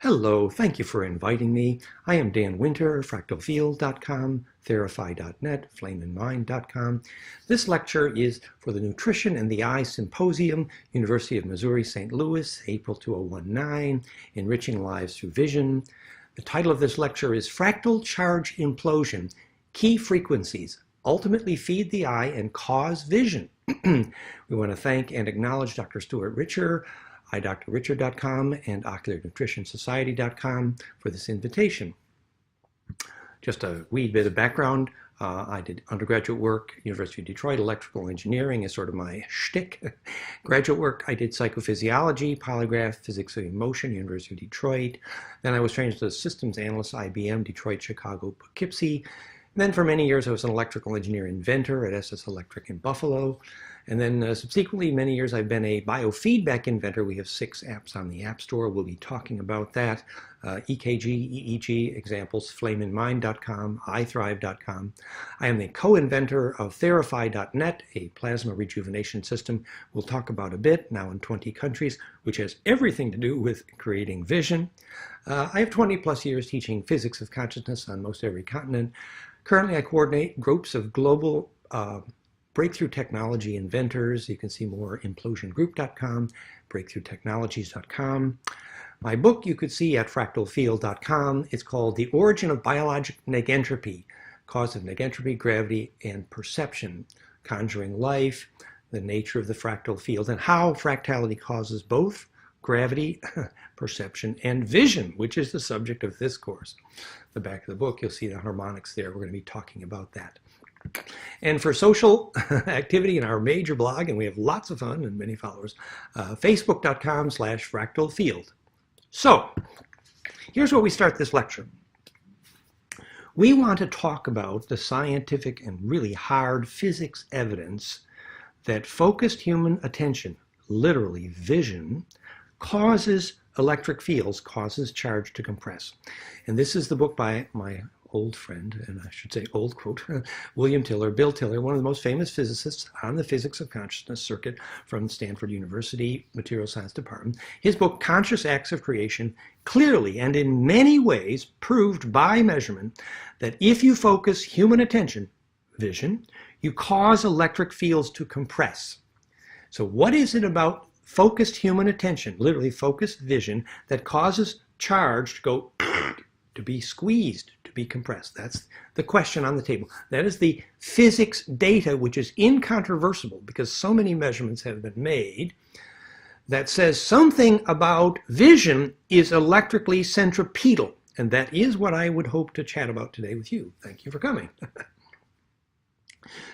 Hello, thank you for inviting me. I am Dan Winter, fractalfield.com, therify.net, flameandmind.com. This lecture is for the Nutrition and the Eye Symposium, University of Missouri, St. Louis, April 2019, Enriching Lives Through Vision. The title of this lecture is Fractal Charge Implosion, Key Frequencies Ultimately Feed the Eye and Cause Vision. We want to thank and acknowledge Dr. Stuart Richer, iDrRicher.com and OcularNutritionSociety.com for this invitation. Just a wee bit of background. I did undergraduate work, University of Detroit, electrical engineering is sort of my shtick. Graduate work, I did psychophysiology, polygraph, physics of emotion, University of Detroit. Then I was trained as a systems analyst, IBM, Detroit, Chicago, Poughkeepsie. And then for many years I was an electrical engineer inventor at SS Electric in Buffalo. And then subsequently, many years I've been a biofeedback inventor. We have 6 apps on the App Store. We'll be talking about that. EKG, EEG examples, flameandmind.com, iThrive.com. I am the co-inventor of Therify.net, a plasma rejuvenation system we'll talk about a bit, now in 20 countries, which has everything to do with creating vision. I have 20 plus years teaching physics of consciousness on most every continent. Currently, I coordinate groups of global breakthrough technology inventors. You can see more implosiongroup.com, breakthroughtechnologies.com. My book you could see at fractalfield.com. It's called The Origin of Biologic Negentropy, Cause of Negentropy, Gravity, and Perception, Conjuring Life, the Nature of the Fractal Field, and how fractality causes both gravity, perception, and vision, which is the subject of this course. The back of the book, you'll see the harmonics there. We're going to be talking about that. And for social activity in our major blog, and we have lots of fun and many followers, facebook.com/fractalfield. So, here's where we start this lecture. We want to talk about the scientific and really hard physics evidence that focused human attention, literally vision, causes electric fields, causes charge to compress. And this is the book by my old friend, and I should say old quote, William Tiller, Bill Tiller, one of the most famous physicists on the physics of consciousness circuit from Stanford University Material Science Department. His book, Conscious Acts of Creation, clearly and in many ways proved by measurement that if you focus human attention, vision, you cause electric fields to compress. So what is it about focused human attention, literally focused vision, that causes charge to go to be squeezed, to be compressed? That's the question on the table. That is the physics data, which is incontrovertible because so many measurements have been made, that says something about vision is electrically centripetal. And that is what I would hope to chat about today with you. Thank you for coming.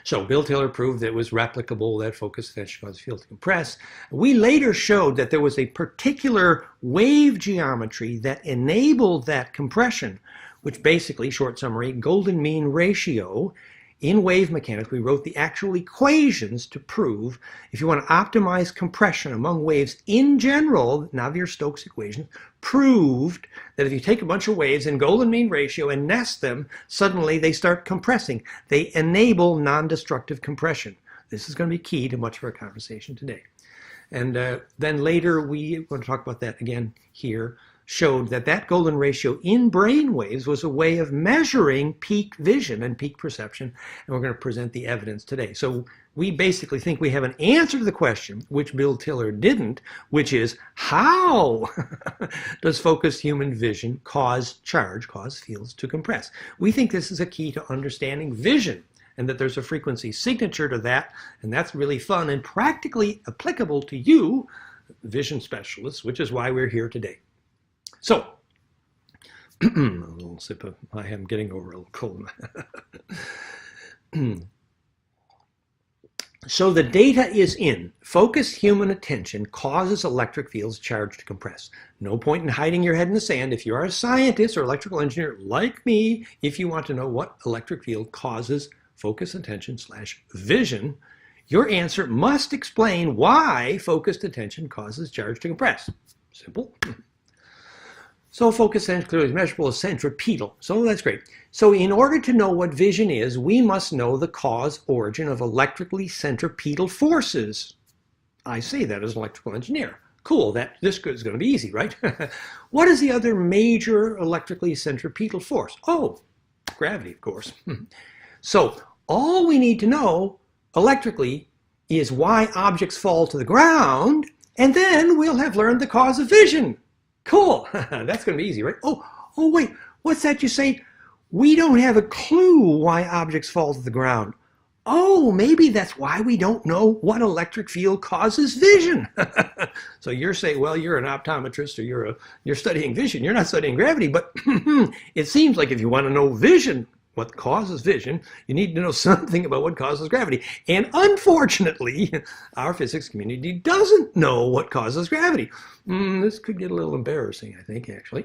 So Bill Tiller proved that it was replicable, that focused attention causes field to compress. We later showed that there was a particular wave geometry that enabled that compression, which basically, short summary, golden mean ratio. In wave mechanics, we wrote the actual equations to prove if you want to optimize compression among waves in general, Navier-Stokes equation proved that if you take a bunch of waves in golden mean ratio and nest them, suddenly they start compressing. They enable non-destructive compression. This is going to be key to much of our conversation today. And then later, we want to talk about that again here, showed that that golden ratio in brain waves was a way of measuring peak vision and peak perception, and we're going to present the evidence today. So we basically think we have an answer to the question, which Bill Tiller didn't, which is how does focused human vision cause charge, cause fields to compress? We think this is a key to understanding vision, and that there's a frequency signature to that, and that's really fun and practically applicable to you, vision specialists, which is why we're here today. So, a little sip of, I am getting over a little cold. So the data is in. Focused human attention causes electric fields charge to compress. No point in hiding your head in the sand. If you are a scientist or electrical engineer like me, if you want to know what electric field causes focused attention / vision, your answer must explain why focused attention causes charge to compress. Simple. So focus attention clearly is measurable as centripetal. So that's great. So in order to know what vision is, we must know the cause origin of electrically centripetal forces. I say that as an electrical engineer. Cool, this is going to be easy, right? What is the other major electrically centripetal force? Oh, gravity, of course. So all we need to know electrically is why objects fall to the ground, and then we'll have learned the cause of vision. Cool, that's going to be easy, right? Oh, wait, what's that you say? We don't have a clue why objects fall to the ground. Oh, maybe that's why we don't know what electric field causes vision. So you're saying, well, you're an optometrist or you're studying vision. You're not studying gravity, but it seems like if you want to know vision, what causes vision, you need to know something about what causes gravity. And unfortunately, our physics community doesn't know what causes gravity. This could get a little embarrassing, I think, actually.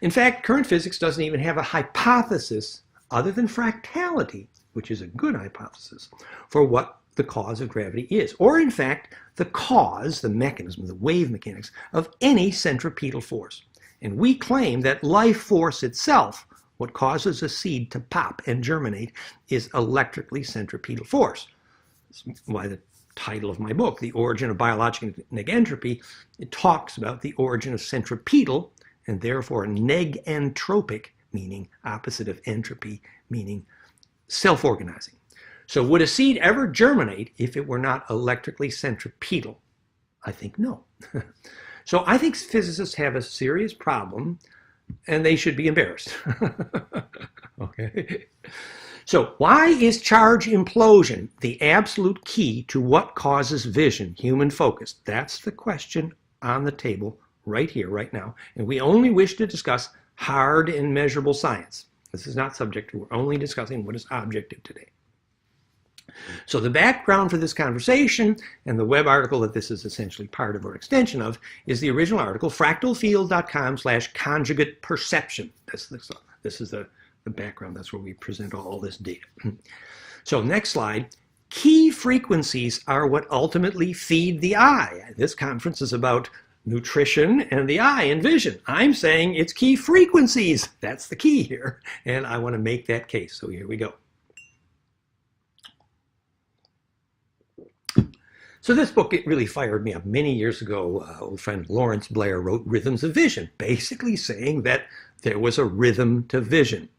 In fact, current physics doesn't even have a hypothesis other than fractality, which is a good hypothesis, for what the cause of gravity is. Or, in fact, the cause, the mechanism, the wave mechanics of any centripetal force. And we claim that life force itself, what causes a seed to pop and germinate, is electrically centripetal force. That's why the title of my book, The Origin of Biological Negentropy, it talks about the origin of centripetal, and therefore negentropic, meaning opposite of entropy, meaning self-organizing. So would a seed ever germinate if it were not electrically centripetal? I think no. So I think physicists have a serious problem, and they should be embarrassed. Okay. So why is charge implosion the absolute key to what causes vision, human focus? That's the question on the table right here, right now. And we only wish to discuss hard and measurable science. This is not subjective. We're only discussing what is objective today. So the background for this conversation and the web article that this is essentially part of or extension of is the original article, fractalfield.com/conjugate perception. This is the background. That's where we present all this data. So next slide. Key frequencies are what ultimately feed the eye. This conference is about nutrition and the eye and vision. I'm saying it's key frequencies. That's the key here. And I want to make that case. So here we go. So this book, it really fired me up. Many years ago, old friend Lawrence Blair wrote Rhythms of Vision, basically saying that there was a rhythm to vision.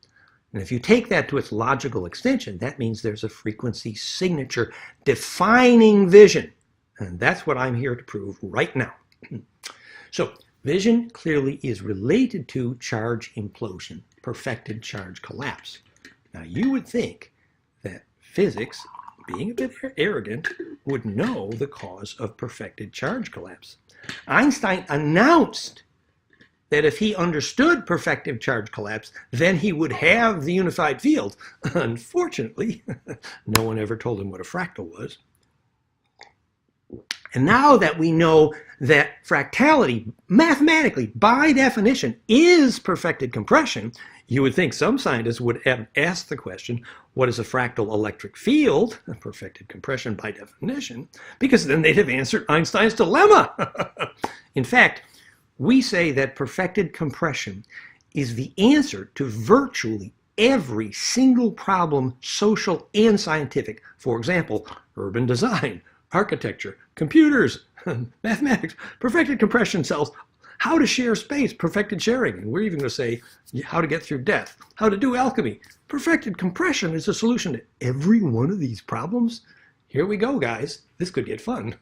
And if you take that to its logical extension, that means there's a frequency signature defining vision. And that's what I'm here to prove right now. So vision clearly is related to charge implosion, perfected charge collapse. Now you would think that physics, being a bit arrogant, would know the cause of perfected charge collapse. Einstein announced that if he understood perfected charge collapse, then he would have the unified field. Unfortunately, no one ever told him what a fractal was. And now that we know that fractality, mathematically, by definition, is perfected compression, you would think some scientists would have asked the question, what is a fractal electric field? Perfected compression by definition, because then they'd have answered Einstein's dilemma. In fact, we say that perfected compression is the answer to virtually every single problem, social and scientific. For example, urban design, architecture, computers, mathematics, perfected compression cells, how to share space, perfected sharing. And we're even going to say how to get through death, how to do alchemy. Perfected compression is a solution to every one of these problems. Here we go, guys. This could get fun.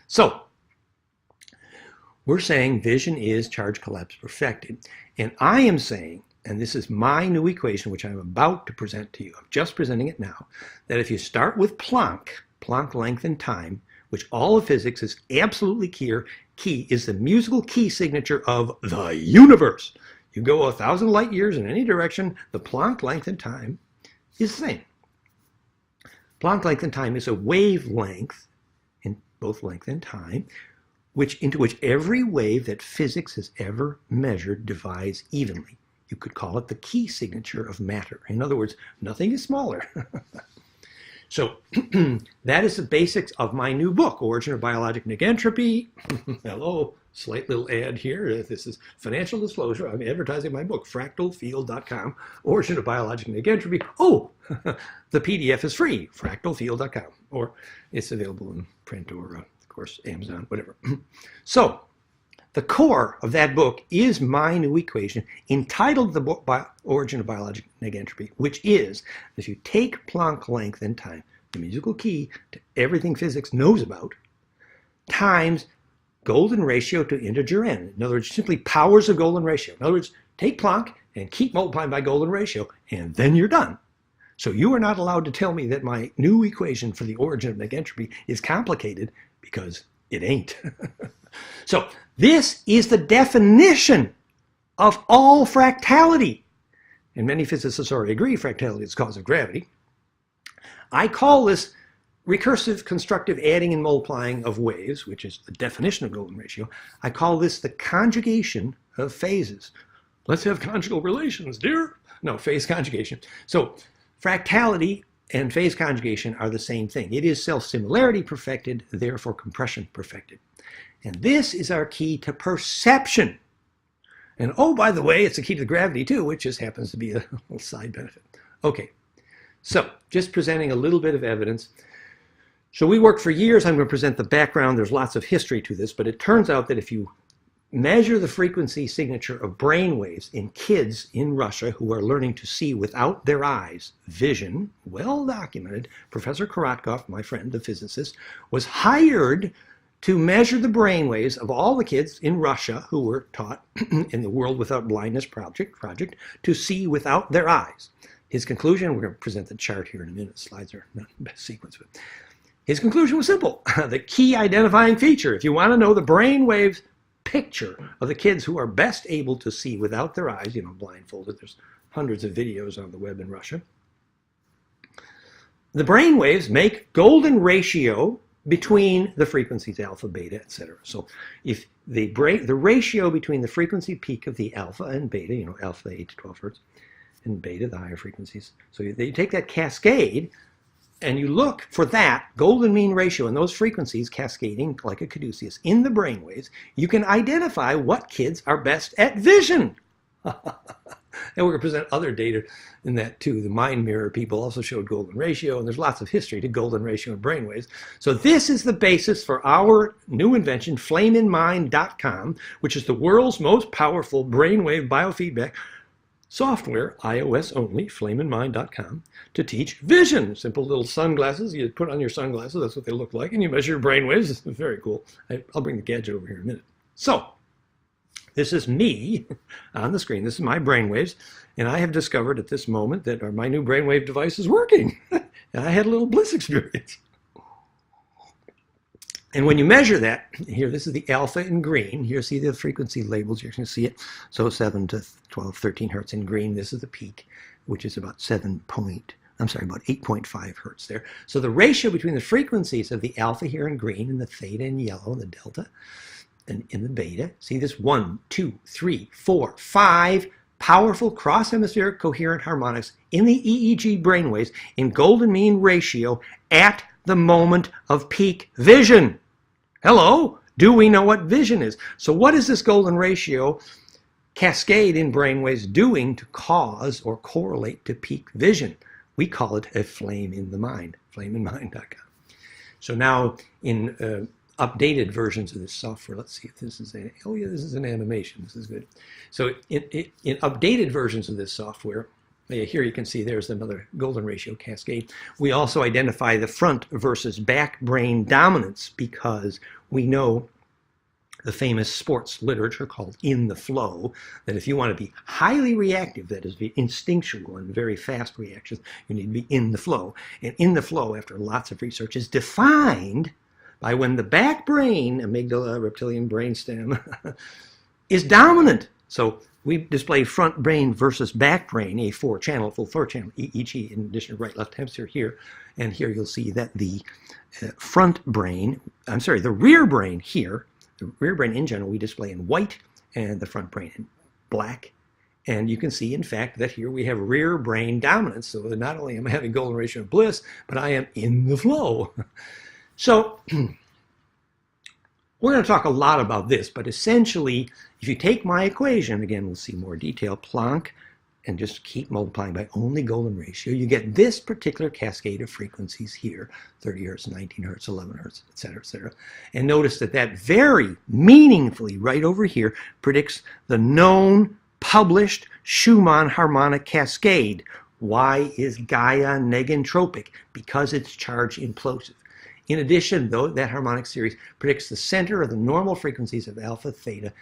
So, we're saying vision is charge collapse perfected. And I am saying, and this is my new equation, which I'm about to present to you, I'm just presenting it now, that if you start with Planck length and time, which all of physics is absolutely key is the musical key signature of the universe. You go 1,000 light years in any direction, the Planck length and time is the same. Planck length and time is a wavelength in both length and time, into which every wave that physics has ever measured divides evenly. You could call it the key signature of matter. In other words, nothing is smaller. So that is the basics of my new book, Origin of Biological Negentropy. Hello, slight little ad here. This is financial disclosure. I'm advertising my book, fractalfield.com, Origin of Biological Negentropy. Oh, the PDF is free, fractalfield.com, or it's available in print or course, Amazon, whatever. So the core of that book is my new equation entitled The Origin of Biological Negentropy, which is, if you take Planck length and time, the musical key to everything physics knows about, times golden ratio to integer n. In other words, simply powers of golden ratio. In other words, take Planck and keep multiplying by golden ratio, and then you're done. So you are not allowed to tell me that my new equation for the origin of negentropy is complicated, because it ain't. So this is the definition of all fractality. And many physicists already agree fractality is the cause of gravity. I call this recursive constructive adding and multiplying of waves, which is the definition of golden ratio. I call this the conjugation of phases. Let's have conjugal relations, dear. No, phase conjugation. So fractality and phase conjugation are the same thing. It is self-similarity perfected, therefore compression perfected. And this is our key to perception. And oh, by the way, it's the key to gravity too, which just happens to be a little side benefit. Okay, so just presenting a little bit of evidence. So we worked for years. I'm going to present the background. There's lots of history to this, but it turns out that if you measure the frequency signature of brain waves in kids in Russia who are learning to see without their eyes, vision, well documented, Professor Korotkov, my friend, the physicist, was hired to measure the brain waves of all the kids in Russia who were taught in the World Without Blindness project to see without their eyes. His conclusion, we're going to present the chart here in a minute. Slides are not the best sequence, but his conclusion was simple. The key identifying feature, if you want to know the brain waves picture of the kids who are best able to see without their eyes, blindfolded, there's hundreds of videos on the web in Russia. The brain waves make golden ratio between the frequencies alpha, beta, etc. So if the ratio between the frequency peak of the alpha and beta, alpha 8 to 12 hertz, and beta, the higher frequencies. So you take that cascade and you look for that golden mean ratio and those frequencies cascading like a caduceus in the brainwaves, you can identify what kids are best at vision. And we're going to present other data in that too. The mind mirror people also showed golden ratio, and there's lots of history to golden ratio and brainwaves. So this is the basis for our new invention, flameinmind.com, which is the world's most powerful brainwave biofeedback software, iOS only, flameinmind.com, to teach vision. Simple little sunglasses. You put on your sunglasses, that's what they look like, and you measure your brainwaves. It's very cool. I'll bring the gadget over here in a minute. So this is me on the screen. This is my brainwaves, and I have discovered at this moment that my new brainwave device is working. And I had a little Bliss experience. And when you measure that, here, this is the alpha in green. Here, see the frequency labels. You can see it. So 7 to 12, 13 hertz in green. This is the peak, which is about about 8.5 hertz there. So the ratio between the frequencies of the alpha here in green and the theta in yellow and the delta and in the beta, see this 1, 2, 3, 4, 5 powerful cross-hemispheric coherent harmonics in the EEG brainwaves in golden mean ratio at the moment of peak vision. Hello, do we know what vision is? So what is this golden ratio cascade in brainwaves doing to cause or correlate to peak vision? We call it a flame in the mind, flameinmind.com. So now in updated versions of this software, let's see if this is oh yeah, this is an animation. This is good. So in updated versions of this software, here you can see there's another golden ratio cascade. We also identify the front versus back brain dominance because we know the famous sports literature called in the flow, that if you want to be highly reactive, that is, be instinctual and very fast reactions, you need to be in the flow. And in the flow, after lots of research, is defined by when the back brain, amygdala, reptilian brainstem, is dominant. So we display front brain versus back brain, a full channel EEG, in addition to right, left hemisphere here. And here you'll see that the front brain, the rear brain here, the rear brain in general, we display in white, and the front brain in black. And you can see, in fact, that here we have rear brain dominance. So that not only am I having golden ratio of Bliss, but I am in the flow. So we're going to talk a lot about this, but essentially, if you take my equation, again, we'll see more detail, Planck and just keep multiplying by only golden ratio, you get this particular cascade of frequencies here, 30 hertz, 19 hertz, 11 hertz, et cetera, et cetera. And notice that that very meaningfully right over here predicts the known published Schumann harmonic cascade. Why is Gaia negentropic? Because it's charge implosive. In addition, though, that harmonic series predicts the center of the normal frequencies of alpha, theta,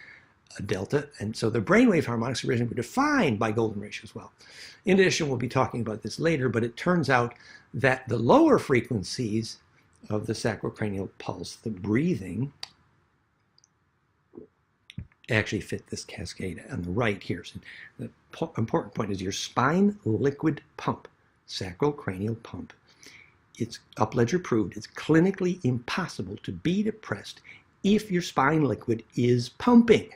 delta, and so the brainwave harmonics originally were defined by golden ratio as well. In addition, we'll be talking about this later, but it turns out that the lower frequencies of the sacrocranial pulse, the breathing, actually fit this cascade on the right here. So the important point is your spine liquid pump, sacrocranial pump. It's Upledger proved it's clinically impossible to be depressed if your spine liquid is pumping.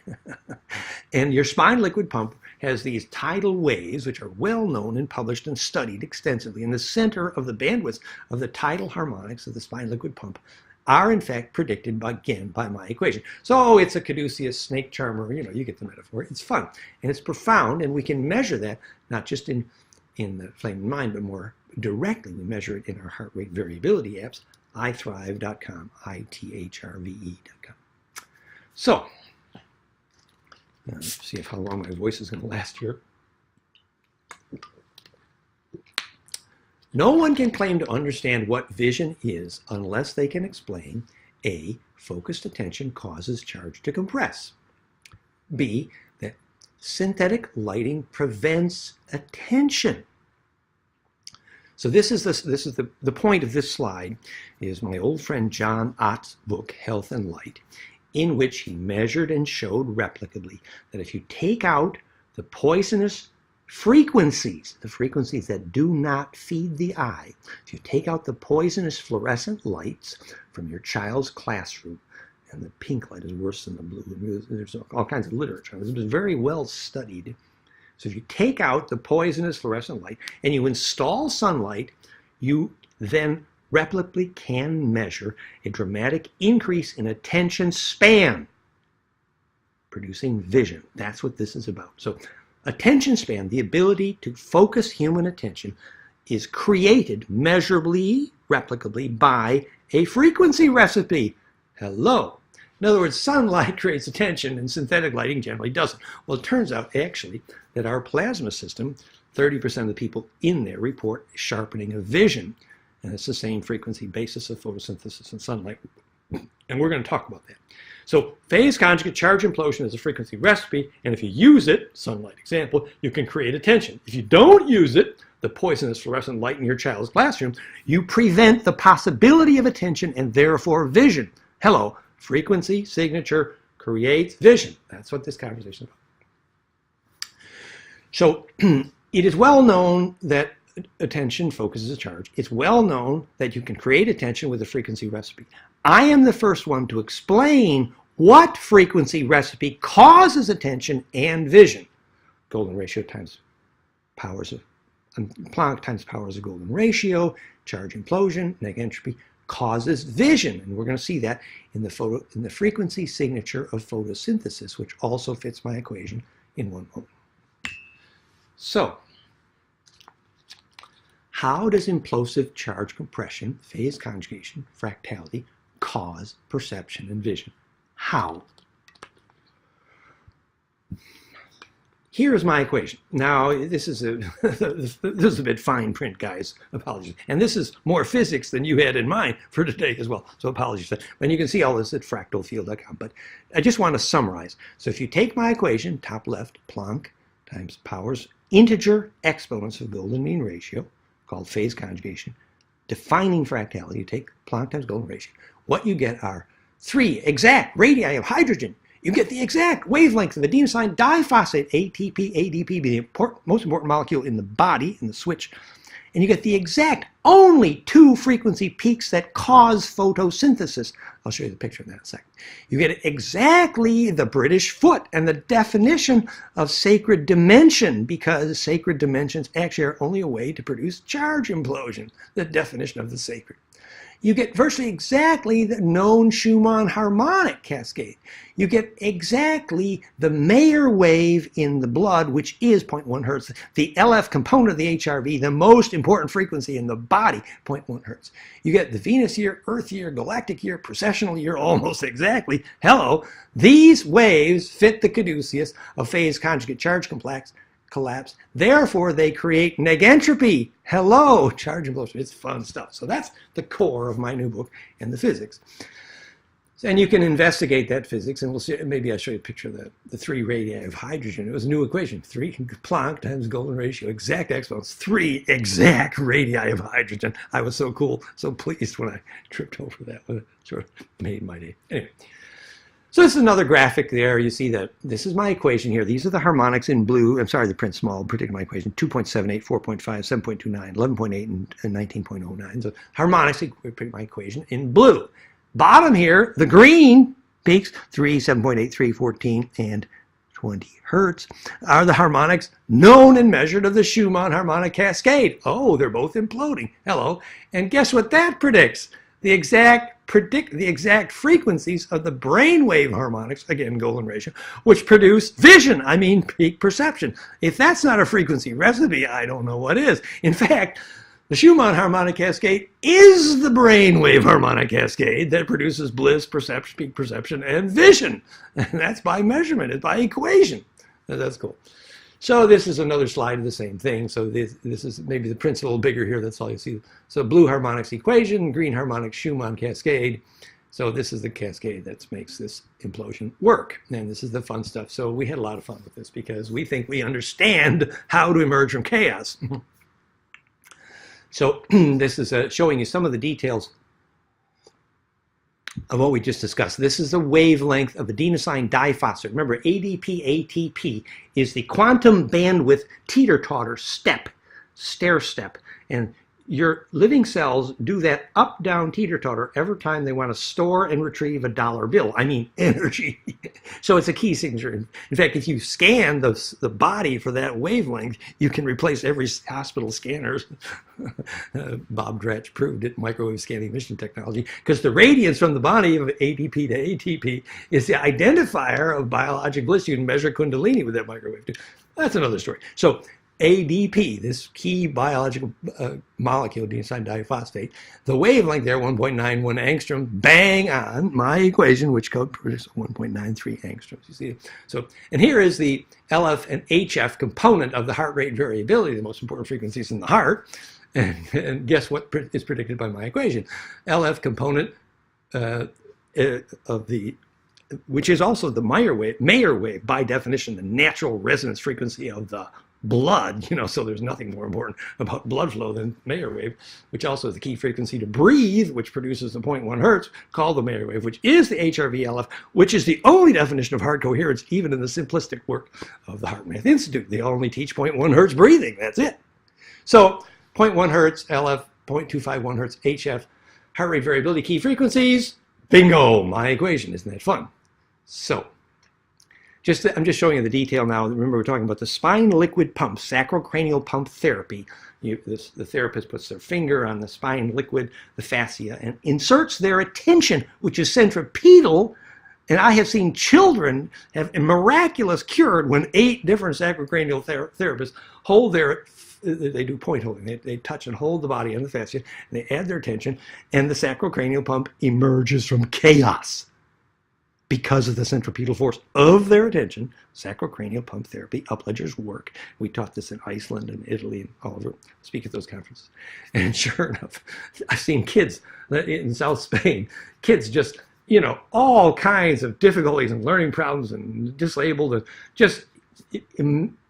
And your spine liquid pump has these tidal waves, which are well known and published and studied extensively. In the center of the bandwidth of the tidal harmonics of the spine liquid pump are in fact predicted by, again, by my equation. So it's a caduceus snake charmer, you know, you get the metaphor. It's fun and it's profound, and we can measure that not just in the Flame in Mind, but more directly. We measure it in our heart rate variability apps, ithrive.com, ithrve.com. So, let's see how long my voice is going to last here. No one can claim to understand what vision is unless they can explain A, focused attention causes charge to compress, B, that synthetic lighting prevents attention. So this is the point of this slide is my old friend John Ott's book, Health and Light, in which he measured and showed replicably that if you take out the poisonous frequencies, the frequencies that do not feed the eye, if you take out the poisonous fluorescent lights from your child's classroom, and the pink light is worse than the blue, there's all kinds of literature. This was very well studied. So if you take out the poisonous fluorescent light and you install sunlight, you then replicably can measure a dramatic increase in attention span, producing vision. That's what this is about. So attention span, the ability to focus human attention, is created measurably, replicably by a frequency recipe. Hello. In other words, sunlight creates attention and synthetic lighting generally doesn't. Well, it turns out actually that our plasma system, 30% of the people in there report sharpening of vision. And it's the same frequency basis of photosynthesis and sunlight. And we're going to talk about that. So phase conjugate charge implosion is a frequency recipe. And if you use it, sunlight example, you can create attention. If you don't use it, the poisonous fluorescent light in your child's classroom, you prevent the possibility of attention and therefore vision. Hello. Frequency signature creates vision. That's what this conversation is about. So it is well known that attention focuses a charge. It's well known that you can create attention with a frequency recipe. I am the first one to explain what frequency recipe causes attention and vision. Golden ratio times powers of Planck times powers of golden ratio, charge implosion, negentropy, causes vision, and we're going to see that in the frequency signature of photosynthesis, which also fits my equation in one moment. So, how does implosive charge compression, phase conjugation, fractality cause perception and vision? How? Here's my equation. Now, this is a bit fine print, guys. Apologies. And this is more physics than you had in mind for today as well. So apologies. And you can see all this at fractalfield.com. But I just want to summarize. So if you take my equation, top left, Planck times powers, integer exponents of golden mean ratio, called phase conjugation, defining fractality, you take Planck times golden ratio. What you get are 3 exact radii of hydrogen. You get the exact wavelength of adenosine diphosphate, ATP, ADP, the most important molecule in the body, in the switch. And you get the exact only 2 frequency peaks that cause photosynthesis. I'll show you the picture of that in a second. You get exactly the British foot and the definition of sacred dimension, because sacred dimensions actually are only a way to produce charge implosion, the definition of the sacred. you get virtually exactly the known Schumann harmonic cascade. You get exactly the Mayer wave in the blood, which is 0.1 hertz. The LF component of the HRV, the most important frequency in the body, 0.1 hertz. You get the Venus year, Earth year, galactic year, precessional year, almost exactly. Hello. These waves fit the caduceus of phase conjugate charge collapse. Therefore, they create negentropy. Hello, charge implosion. It's fun stuff. So that's the core of my new book and the physics. And you can investigate that physics, and we'll see. Maybe I'll show you a picture of the 3 radii of hydrogen. It was a new equation: 3 Planck times Golden ratio, exact exponents, 3 exact radii of hydrogen. I was so cool, so pleased when I tripped over that one. It sort of made my day. Anyway. So this is another graphic there. You see that this is my equation here. These are the harmonics in blue. I'm sorry, the print's small. Predict my equation: 2.78, 4.5, 7.29, 11.8, and 19.09. So harmonics, predict my equation in blue. Bottom here, the green peaks, 3, 7.83, 14, and 20 hertz, are the harmonics known and measured of the Schumann harmonic cascade. Oh, they're both imploding. Hello. And guess what that predicts? The exact frequencies of the brainwave harmonics, again, Golden ratio, which produce vision, I mean peak perception. If that's not a frequency recipe, I don't know what is. In fact, the Schumann harmonic cascade is the brainwave harmonic cascade that produces bliss, perception, peak perception, and vision. And that's by measurement, it's by equation. That's cool. So this is another slide of the same thing. So this is maybe the print's a little bigger here. That's all you see. So blue harmonics equation, green harmonics Schumann cascade. So this is the cascade that makes this implosion work. And this is the fun stuff. So we had a lot of fun with this because we think we understand how to emerge from chaos. So this is showing you some of the details of what we just discussed. This is the wavelength of adenosine diphosphate. Remember, ADP, ATP is the quantum bandwidth teeter-totter stair step. And your living cells do that up-down teeter-totter every time they want to store and retrieve a dollar bill. I mean, energy. So it's a key signature. In fact, if you scan the body for that wavelength, you can replace every hospital scanner. Bob Dratch proved it, microwave scanning emission technology, because the radiance from the body of ADP to ATP is the identifier of biologic bliss. You can measure Kundalini with that microwave too. That's another story. So ADP, this key biological molecule, adenosine diphosphate, the wavelength there, 1.91 angstrom, bang on my equation, which produces 1.93 angstroms. You see? So, and here is the LF and HF component of the heart rate variability, the most important frequencies in the heart. And guess what is predicted by my equation? LF component which is also the Mayer wave, by definition, the natural resonance frequency of the blood, so there's nothing more important about blood flow than Mayer wave, which also is the key frequency to breathe, which produces the 0.1 hertz, called the Mayer wave, which is the HRV-LF, which is the only definition of heart coherence, even in the simplistic work of the Heart Math Institute. They only teach 0.1 hertz breathing, that's it. So 0.1 hertz, LF, 0.251 hertz, HF, heart rate variability key frequencies, bingo, my equation. Isn't that fun? So, I'm just showing you the detail now. Remember, we're talking about the spine liquid pump, sacrocranial pump therapy. The therapist puts their finger on the spine liquid, the fascia, and inserts their attention, which is centripetal. And I have seen children have a miraculous cure when 8 different sacrocranial therapists hold they do point holding. They touch and hold the body on the fascia, and they add their attention, and the sacrocranial pump emerges from chaos. Because of the centripetal force of their attention, sacrocranial pump therapy, upledgers work. We taught this in Iceland and Italy and all over, speak at those conferences. And sure enough, I've seen kids in South Spain, kids just, all kinds of difficulties and learning problems and disabled and just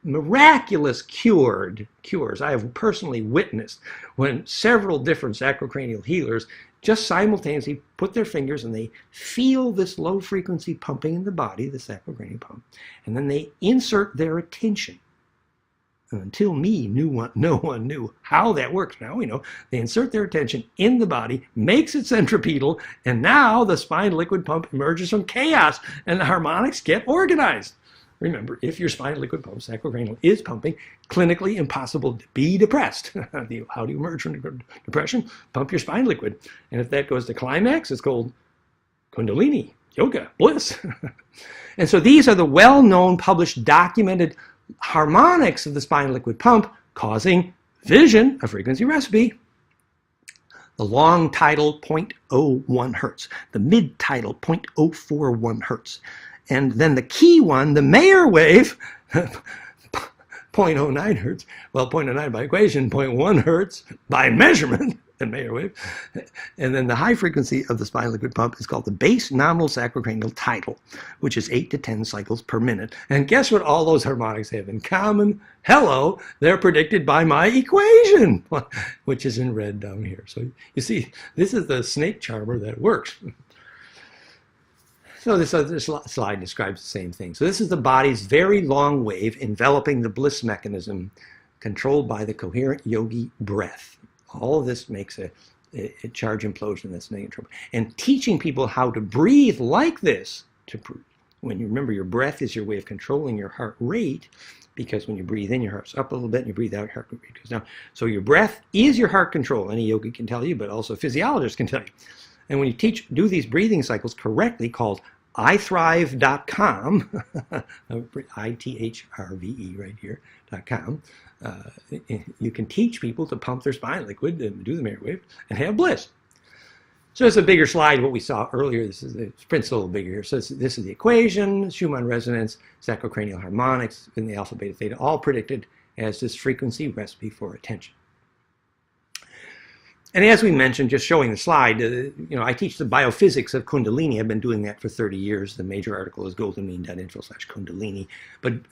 miraculous cures. I have personally witnessed when several different sacrocranial healers just simultaneously put their fingers and they feel this low frequency pumping in the body, the sacrocranial pump, and then they insert their attention. And until no one knew how that works. Now we know. They insert their attention in the body, makes it centripetal, and now the spine liquid pump emerges from chaos and the harmonics get organized. remember, if your spinal liquid pump, sacrocranial, is pumping, clinically impossible to be depressed. How do you emerge from depression? Pump your spinal liquid. And if that goes to climax, it's called Kundalini, yoga, bliss. And so these are the well-known, published, documented harmonics of the spinal liquid pump causing vision, a frequency recipe. The long tidal 0.01 hertz, the mid tidal 0.041 hertz, and then the key one, the Mayer wave, 0.09 hertz. Well, 0.09 by equation, 0.1 hertz by measurement, and Mayer wave. And then the high frequency of the spinal liquid pump is called the base nominal sacrocranial tidal, which is 8 to 10 cycles per minute. And guess what all those harmonics have in common? Hello, they're predicted by my equation, which is in red down here. So you see, this is the snake charmer that works. So this slide describes the same thing. So this is the body's very long wave enveloping the bliss mechanism controlled by the coherent yogi breath. All of this makes a charge implosion that's negative. And teaching people how to breathe like this, when you remember your breath is your way of controlling your heart rate, because when you breathe in, your heart's up a little bit, and you breathe out, your heart rate goes down. So your breath is your heart control. Any yogi can tell you, but also physiologists can tell you. And when you do these breathing cycles correctly, called iThrive.com, I-T-H-R-V-E right here, .com, you can teach people to pump their spinal liquid and do the Mayer wave and have bliss. So it's a bigger slide, what we saw earlier. This is the print's a little bigger here. So this is the equation, Schumann resonance, sacrocranial harmonics, and the alpha, beta, theta, all predicted as this frequency recipe for attention. And as we mentioned, just showing the slide, I teach the biophysics of Kundalini. I've been doing that for 30 years. The major article is goldenmean.info/Kundalini,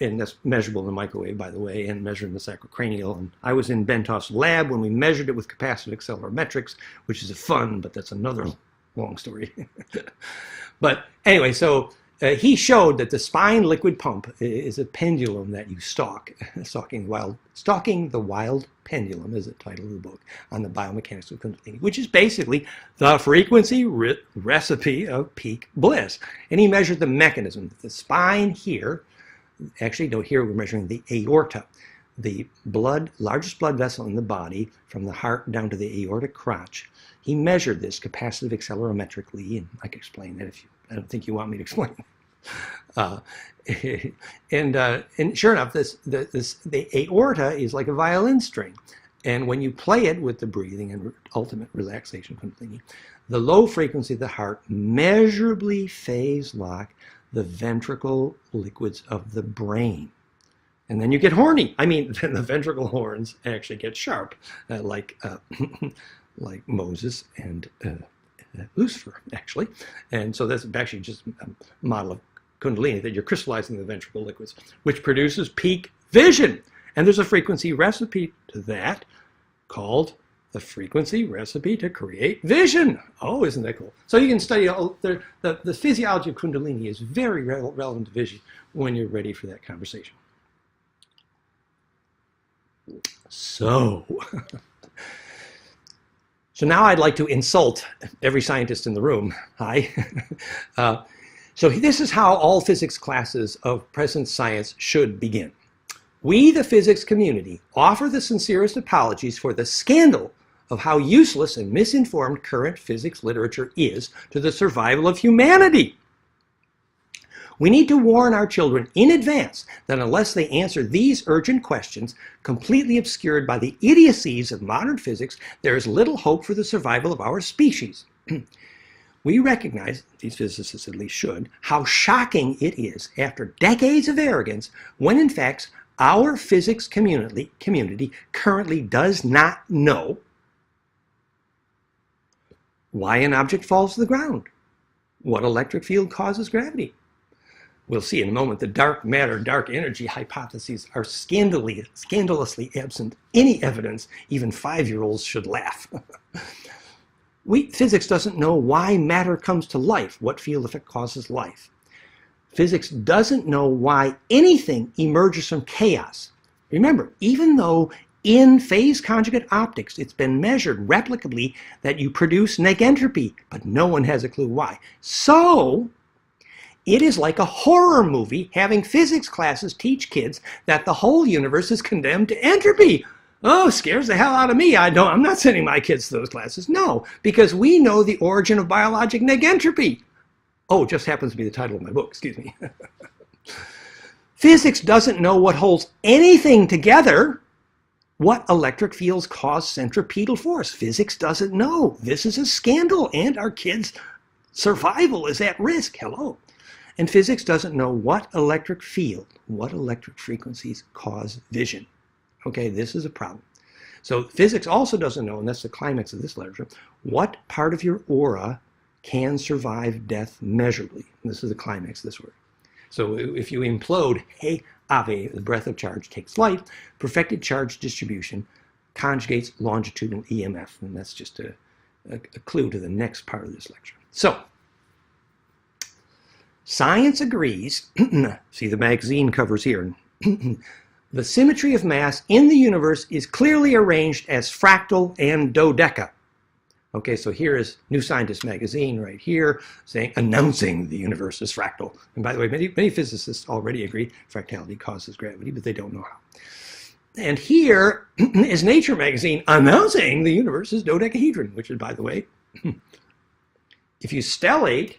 and that's measurable in the microwave, by the way, and measuring the sacrocranial. And I was in Bentoff's lab when we measured it with capacitive accelerometrics, which is fun, but that's another long story. But anyway, so he showed that the spine liquid pump is a pendulum that you stalk. Stalking the wild pendulum is the title of the book on the biomechanics of Kundalini, which is basically the frequency recipe of peak bliss. And he measured the mechanism. The spine here, actually, no, here we're measuring the aorta, the largest blood vessel in the body from the heart down to the aortic crotch. He measured this capacitive accelerometrically, and I can explain that I don't think you want me to explain. And sure enough, the aorta is like a violin string, and when you play it with the breathing and ultimate relaxation, Kundalini, the low frequency of the heart measurably phase lock the ventricle liquids of the brain, and then you get horny. I mean, then the ventricle horns actually get sharp, like Moses and Lucifer, actually. And so that's actually just a model of Kundalini, that you're crystallizing the ventricle liquids, which produces peak vision. And there's a frequency recipe to that called the frequency recipe to create vision. Oh, isn't that cool? So you can study the physiology of Kundalini is very relevant to vision when you're ready for that conversation. So now I'd like to insult every scientist in the room. Hi. So this is how all physics classes of present science should begin. We, the physics community, offer the sincerest apologies for the scandal of how useless and misinformed current physics literature is to the survival of humanity. We need to warn our children in advance that unless they answer these urgent questions, completely obscured by the idiocies of modern physics, there is little hope for the survival of our species. We recognize, these physicists at least should, how shocking it is after decades of arrogance when in fact our physics community currently does not know why an object falls to the ground, what electric field causes gravity. We'll see in a moment the dark matter, dark energy hypotheses are scandalously absent any evidence. Even 5-year-olds should laugh. Physics doesn't know why matter comes to life, what field effect causes life. Physics doesn't know why anything emerges from chaos. Remember, even though in phase conjugate optics it's been measured replicably that you produce negentropy, but no one has a clue why. So, It is like a horror movie having physics classes teach kids that the whole universe is condemned to entropy. Oh, scares the hell out of me. I'm not sending my kids to those classes. No, because we know the origin of biologic negentropy. Oh, it just happens to be the title of my book, excuse me. Physics doesn't know what holds anything together. What electric fields cause centripetal force? Physics doesn't know. This is a scandal, and our kids' survival is at risk. Hello. And physics doesn't know what electric field, what electric frequencies cause vision. Okay, this is a problem. So physics also doesn't know, and that's the climax of this literature, what part of your aura can survive death measurably. And this is the climax of this work. So if you implode, hey, Ave, the breath of charge takes flight, perfected charge distribution conjugates longitudinal EMF. And that's just a clue to the next part of this lecture. So, science agrees, see the magazine covers here, the symmetry of mass in the universe is clearly arranged as fractal and dodeca. Okay, so here is New Scientist magazine right here, announcing the universe is fractal. And by the way, many physicists already agree fractality causes gravity, but they don't know how. And here is Nature magazine announcing the universe is dodecahedron, which is, by the way, if you stellate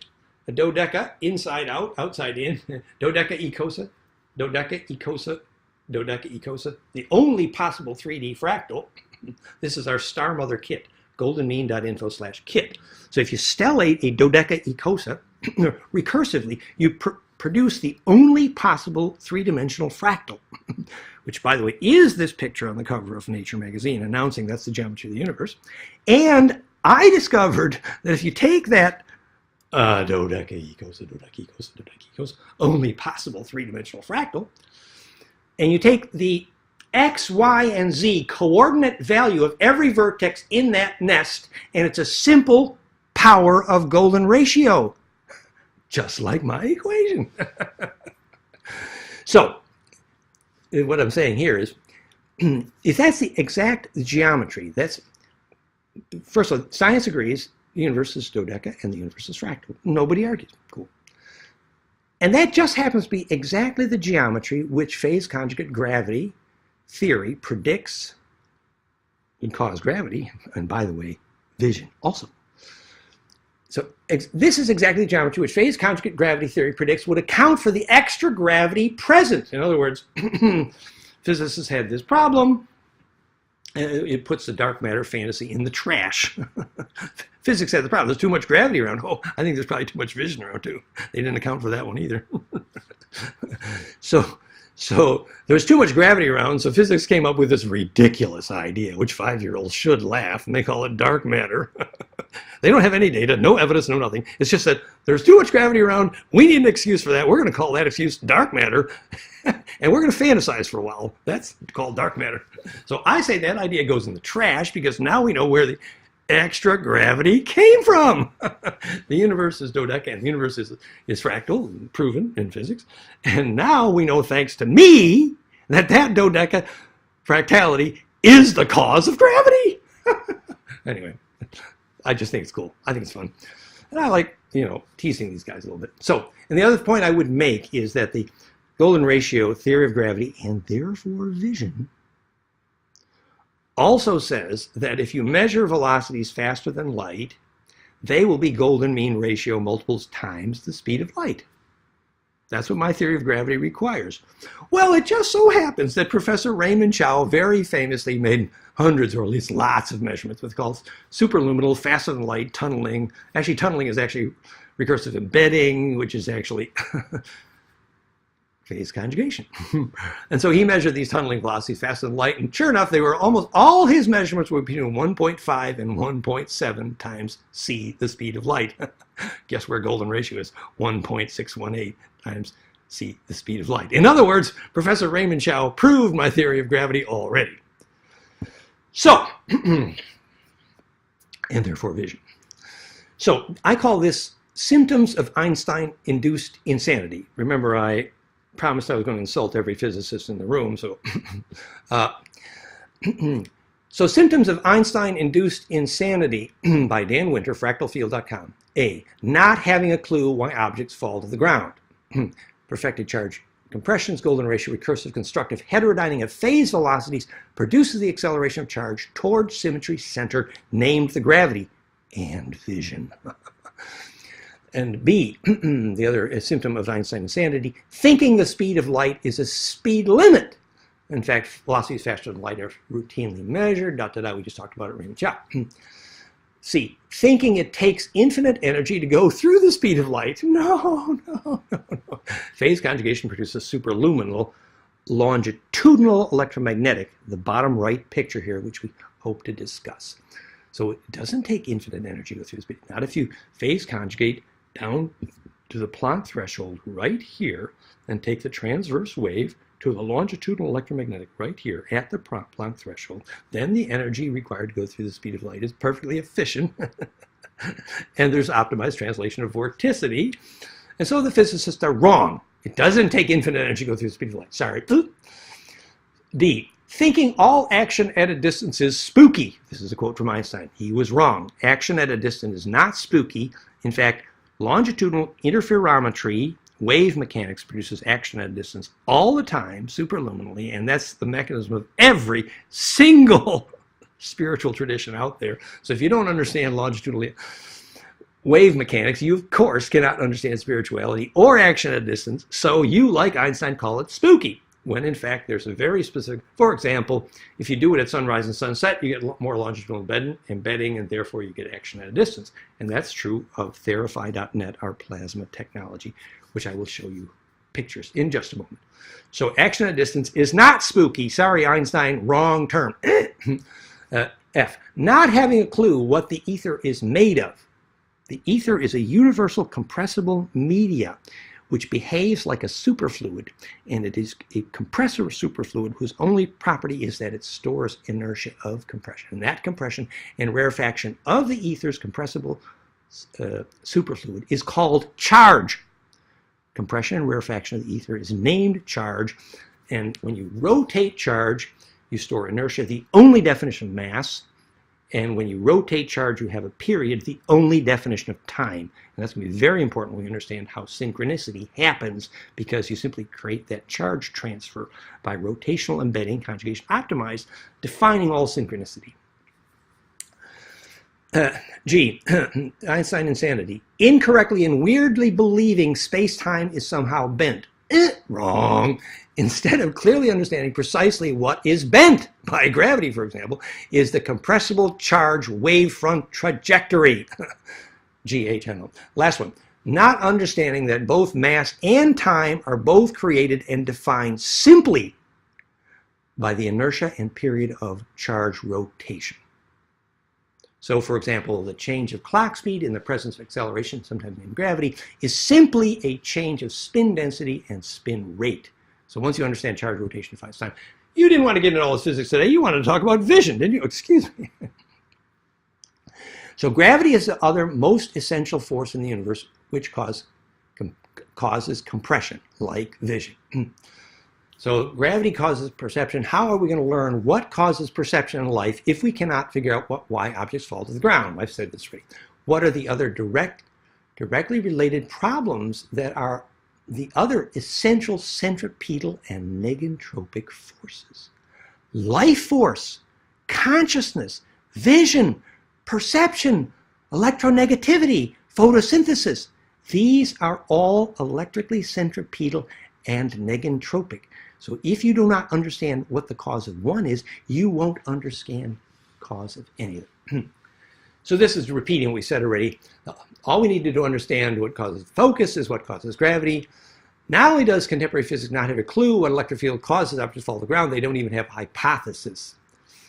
a dodeca inside out, outside in, dodeca ecosa, dodeca ecosa, dodeca ecosa, the only possible 3D fractal, this is our star mother kit. goldenmean.info/kit. So if you stellate a dodeca ecosa, recursively, you produce the only possible three-dimensional fractal, which, by the way, is this picture on the cover of Nature magazine, announcing that's the geometry of the universe. And I discovered that if you take that dodeca ecosa, dodeca ecosa, dodeca ecosa, only possible three-dimensional fractal, and you take the X, Y, and Z coordinate value of every vertex in that nest, and it's a simple power of golden ratio, just like my equation. So, what I'm saying here is, if that's the exact geometry, that's, first of all, science agrees the universe is dodeca and the universe is fractal. Nobody argues. Cool. And that just happens to be exactly the geometry which phase conjugate gravity theory predicts would cause gravity, and by the way, vision also. So this is exactly the geometry which phase conjugate gravity theory predicts would account for the extra gravity present. In other words, physicists had this problem, and it puts the dark matter fantasy in the trash. Physics had the problem. There's too much gravity around. Oh, I think there's probably too much vision around too. They didn't account for that one either. So there was too much gravity around, so physics came up with this ridiculous idea, which 5-year-olds should laugh, and they call it dark matter. They don't have any data, no evidence, no nothing. It's just that there's too much gravity around. We need an excuse for that. We're going to call that excuse dark matter, and we're going to fantasize for a while. That's called dark matter. So I say that idea goes in the trash, because now we know where the extra gravity came from. The universe is dodeca, and the universe is fractal, proven in physics. And now we know, thanks to me, that dodeca fractality is the cause of gravity. Anyway, I just think it's cool. I think it's fun. And I like, teasing these guys a little bit. So, and the other point I would make is that the golden ratio theory of gravity, and therefore vision, also says that if you measure velocities faster than light, they will be golden mean ratio multiples times the speed of light. That's what my theory of gravity requires. Well, it just so happens that Professor Raymond Chow very famously made hundreds, or at least lots, of measurements with called superluminal, faster than light tunneling. Actually, tunneling is actually recursive embedding, which is actually phase conjugation. And so he measured these tunneling velocities faster than light, and sure enough, they were almost all his measurements were between 1.5 and 1.7 times c, the speed of light. Guess where golden ratio is? 1.618 times c, the speed of light. In other words, Professor Raymond Chow proved my theory of gravity already. So, and therefore vision. So I call this symptoms of Einstein-induced insanity. Remember, I promised I was going to insult every physicist in the room. So, so symptoms of Einstein-induced insanity by Dan Winter, fractalfield.com. A, not having a clue why objects fall to the ground. Perfected charge compressions, golden ratio, recursive, constructive, heterodyning of phase velocities produces the acceleration of charge towards symmetry center, named the gravity, and vision. And B, the other symptom of Einstein insanity, thinking the speed of light is a speed limit. In fact, velocities faster than light are routinely measured, we just talked about it, Raymond Chow. C, thinking it takes infinite energy to go through the speed of light. No. Phase conjugation produces superluminal longitudinal electromagnetic, the bottom right picture here, which we hope to discuss. So it doesn't take infinite energy to go through the speed. Not if you phase conjugate down to the Planck threshold right here and take the transverse wave to the longitudinal electromagnetic right here at the Planck threshold, then the energy required to go through the speed of light is perfectly efficient. And there's optimized translation of vorticity. And so the physicists are wrong. It doesn't take infinite energy to go through the speed of light. Sorry. D, thinking all action at a distance is spooky. This is a quote from Einstein. He was wrong. Action at a distance is not spooky. In fact, longitudinal interferometry, wave mechanics produces action at a distance all the time, superluminally, and that's the mechanism of every single spiritual tradition out there. So if you don't understand longitudinal wave mechanics, you of course cannot understand spirituality or action at a distance, so you, like Einstein, call it spooky, when in fact there's a very specific, for example, if you do it at sunrise and sunset, you get more longitudinal embedding, and therefore you get action at a distance. And that's true of Therify.net, our plasma technology, which I will show you pictures in just a moment. So action at a distance is not spooky. Sorry, Einstein, wrong term. F, not having a clue what the ether is made of. The ether is a universal compressible media which behaves like a superfluid, and it is a compressor superfluid whose only property is that it stores inertia of compression. And that compression and rarefaction of the ether's compressible superfluid is called charge. Compression and rarefaction of the ether is named charge, and when you rotate charge, you store inertia, the only definition of mass. And when you rotate charge, you have a period, the only definition of time. And that's going to be very important when you understand how synchronicity happens, because you simply create that charge transfer by rotational embedding, conjugation optimized, defining all synchronicity. G, Einstein insanity. Incorrectly and weirdly believing space-time is somehow bent. Wrong. Instead of clearly understanding precisely what is bent by gravity, for example, is the compressible charge wavefront trajectory. GH. Last one. Not understanding that both mass and time are both created and defined simply by the inertia and period of charge rotation. So, for example, the change of clock speed in the presence of acceleration, sometimes named gravity, is simply a change of spin density and spin rate. So once you understand charge rotation defines time, you didn't want to get into all this physics today. You wanted to talk about vision, didn't you? Excuse me. So gravity is the other most essential force in the universe which causes compression, like vision. So gravity causes perception. How are we going to learn what causes perception in life if we cannot figure out why objects fall to the ground? I've said this already. What are the other directly related problems that are the other essential centripetal and negentropic forces? Life force, consciousness, vision, perception, electronegativity, photosynthesis. These are all electrically centripetal and negentropic. So if you do not understand what the cause of one is, you won't understand the cause of any of them. So this is repeating what we said already. All we need to do to understand what causes focus is what causes gravity. Not only does contemporary physics not have a clue what electric field causes objects to fall to the ground, they don't even have a hypothesis.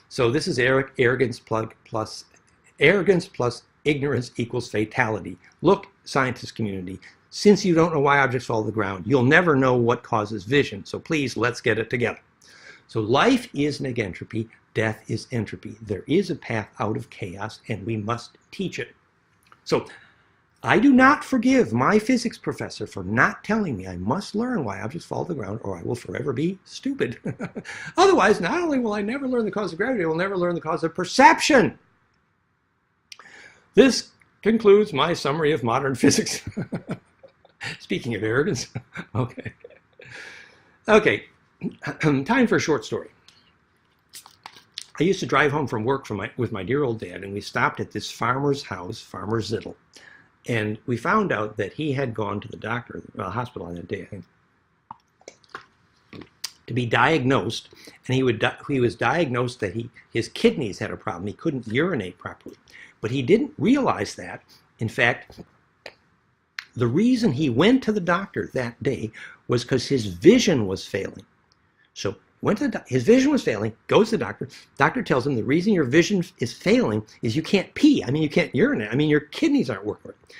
So this is arrogance plus ignorance equals fatality. Look, scientist community, since you don't know why objects fall to the ground, you'll never know what causes vision. So please, let's get it together. So life is negentropy, death is entropy. There is a path out of chaos, and we must teach it. So I do not forgive my physics professor for not telling me I must learn why objects fall to the ground, or I will forever be stupid. Otherwise, not only will I never learn the cause of gravity, I will never learn the cause of perception. This concludes my summary of modern physics. Speaking of arrogance. Okay. Okay. Time for a short story. I used to drive home from work with my dear old dad, and we stopped at this farmer's house, Farmer Zittel. And we found out that he had gone to the doctor, hospital on that day, I think, to be diagnosed. And he was diagnosed that his kidneys had a problem. He couldn't urinate properly. But he didn't realize that. In fact, the reason he went to the doctor that day was because his vision was failing. So his vision was failing, goes to the doctor. Doctor tells him the reason your vision is failing is you can't pee. I mean, you can't urinate. I mean, your kidneys aren't working right.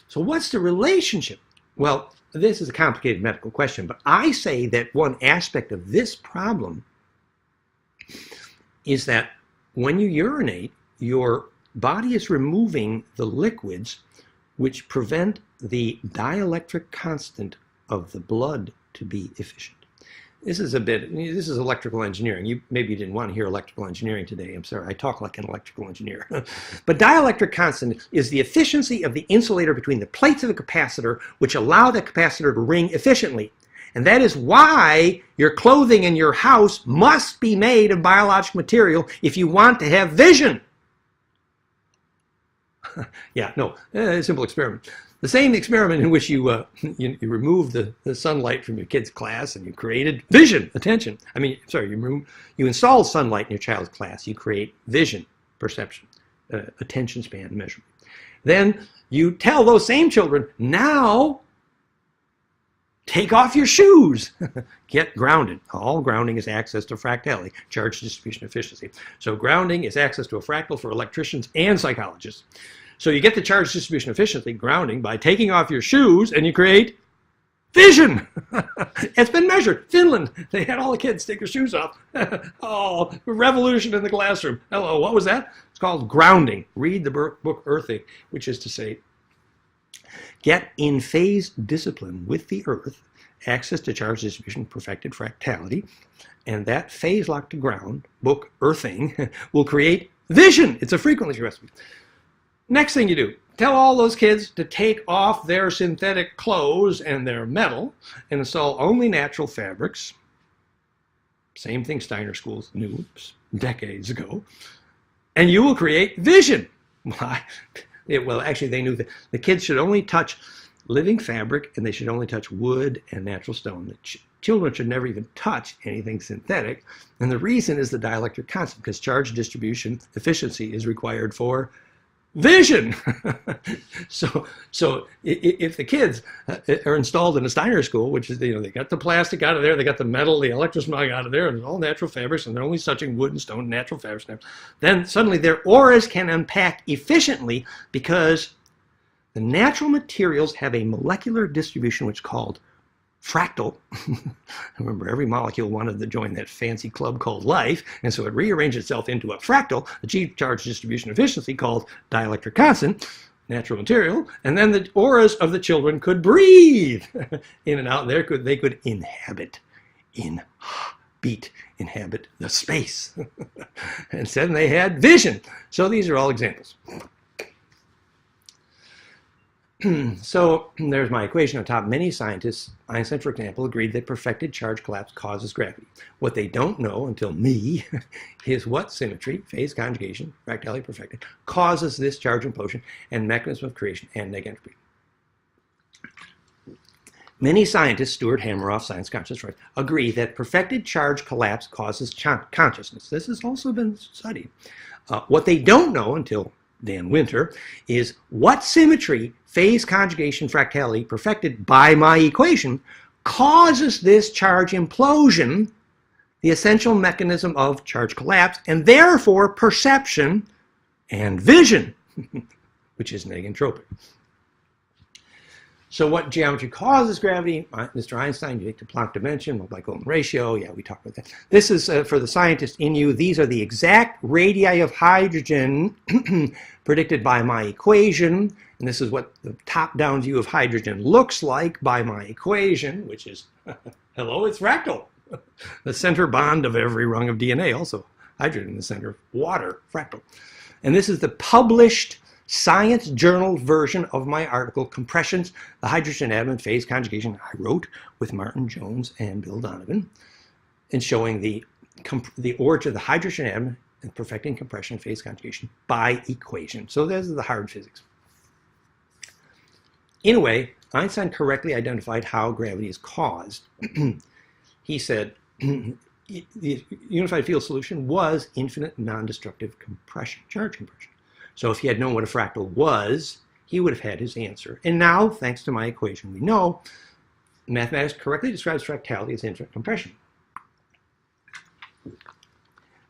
So what's the relationship? Well, this is a complicated medical question, but I say that one aspect of this problem is that when you urinate, your body is removing the liquids which prevent the dielectric constant of the blood to be efficient. This is electrical engineering. Maybe you didn't want to hear electrical engineering today. I'm sorry, I talk like an electrical engineer. But dielectric constant is the efficiency of the insulator between the plates of a capacitor, which allow the capacitor to ring efficiently. And that is why your clothing in your house must be made of biological material if you want to have vision. Yeah, no, simple experiment. The same experiment in which you remove the sunlight from your kid's class and you created vision, attention. I mean, sorry, you install sunlight in your child's class, you create vision, perception, attention span measurement. Then you tell those same children, now take off your shoes. Get grounded. All grounding is access to fractality, charge distribution efficiency. So grounding is access to a fractal for electricians and psychologists. So you get the charge distribution efficiency, grounding, by taking off your shoes, and you create vision. It's been measured. Finland, they had all the kids take their shoes off. Oh, revolution in the classroom. Hello, what was that? It's called grounding. Read the book Earthing, which is to say, get in phase discipline with the Earth, access to charge distribution, perfected fractality, and that phase locked to ground, book Earthing, will create vision. It's a frequency recipe. Next thing you do, tell all those kids to take off their synthetic clothes and their metal and install only natural fabrics. Same thing Steiner schools knew decades ago. And you will create vision. Why? Well, actually, they knew that the kids should only touch living fabric and they should only touch wood and natural stone. The children should never even touch anything synthetic. And the reason is the dielectric constant, because charge distribution efficiency is required for vision. So if the kids are installed in a Steiner school, which is, they got the plastic out of there, they got the metal, the electrosmog out of there, and it's all natural fabrics, and they're only touching wood and stone, natural fabrics, then suddenly their auras can unpack efficiently because the natural materials have a molecular distribution which is called fractal. Remember, every molecule wanted to join that fancy club called life, and so it rearranged itself into a fractal, achieved charge distribution efficiency called dielectric constant, natural material, and then the auras of the children could breathe in and out. They could inhabit the space. And then they had vision. So these are all examples. So there's my equation on top. Many scientists, Einstein for example, agreed that perfected charge collapse causes gravity. What they don't know until me is what symmetry, phase conjugation, fractality perfected, causes this charge implosion and mechanism of creation and neg entropy. Many scientists, Stuart Hameroff, Science Conscious Right, agree that perfected charge collapse causes consciousness. This has also been studied. What they don't know until Dan Winter is what symmetry, phase conjugation, fractality perfected by my equation causes this charge implosion, the essential mechanism of charge collapse, and therefore perception and vision, which is negentropic. So what geometry causes gravity? Mr. Einstein, you take the Planck dimension, Mobley-Coulomb ratio. Yeah, we talked about that. This is, for the scientist in you, these are the exact radii of hydrogen predicted by my equation. And this is what the top-down view of hydrogen looks like by my equation, which is, hello, it's fractal. The center bond of every rung of DNA, also hydrogen in the center of water, fractal. And this is the published Science Journal version of my article, Compressions, the Hydrogen Atom and Phase Conjugation, I wrote with Martin Jones and Bill Donovan, and showing the origin of the hydrogen atom and perfecting compression and phase conjugation by equation. So those are the hard physics. In a way, Einstein correctly identified how gravity is caused. He said the unified field solution was infinite non-destructive compression, charge compression. So if he had known what a fractal was, he would have had his answer. And now, thanks to my equation, we know mathematics correctly describes fractality as infinite compression.